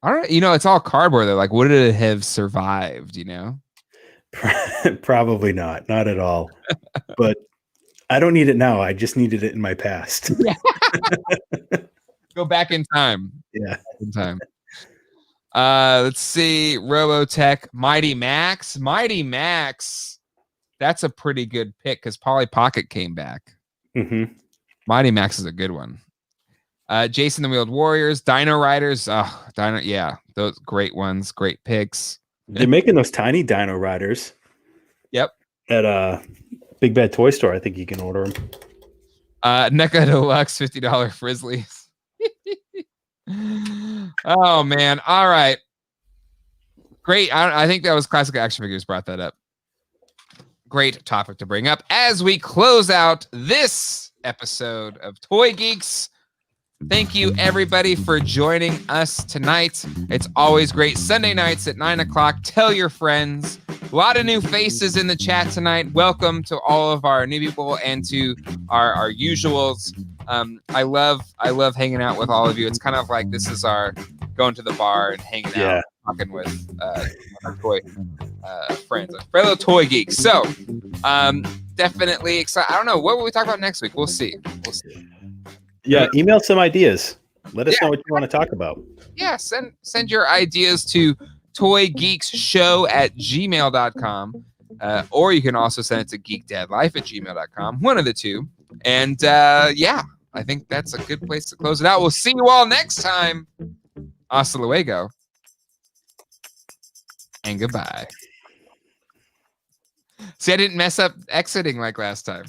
All right, it's all cardboard, though. Like, would it have survived, Probably not at all. But I don't need it now. I just needed it in my past. Yeah. Go back in time. Yeah. In time. Let's see. Robotech, Mighty Max. Mighty Max. That's a pretty good pick because Polly Pocket came back. Mm-hmm. Mighty Max is a good one. Jason the Wheeled Warriors, Dino Riders. Yeah, those great ones, great picks. They're making those tiny Dino Riders. Yep. At Big Bad Toy Store, I think you can order them. NECA Deluxe, $50 Frizzlies. Oh man! All right, great. I think that was Classic Action Figures brought that up. Great topic to bring up as we close out this episode of Toy Geeks. Thank you, everybody, for joining us tonight. It's always great. Sunday nights at 9 o'clock. Tell your friends. A lot of new faces in the chat tonight. Welcome to all of our new people and to our usuals. I love hanging out with all of you. It's kind of like this is our going to the bar and hanging out, talking with our toy friends, our fellow Toy Geeks. So definitely excited. I don't know. What will we talk about next week? We'll see. Yeah, email some ideas. Let us know what you want to talk about. Yeah, send your ideas to toygeeksshow@gmail.com. Or you can also send it to geekdadlife@gmail.com. One of the two. And I think that's a good place to close it out. We'll see you all next time. Hasta luego. And goodbye. See, I didn't mess up exiting like last time.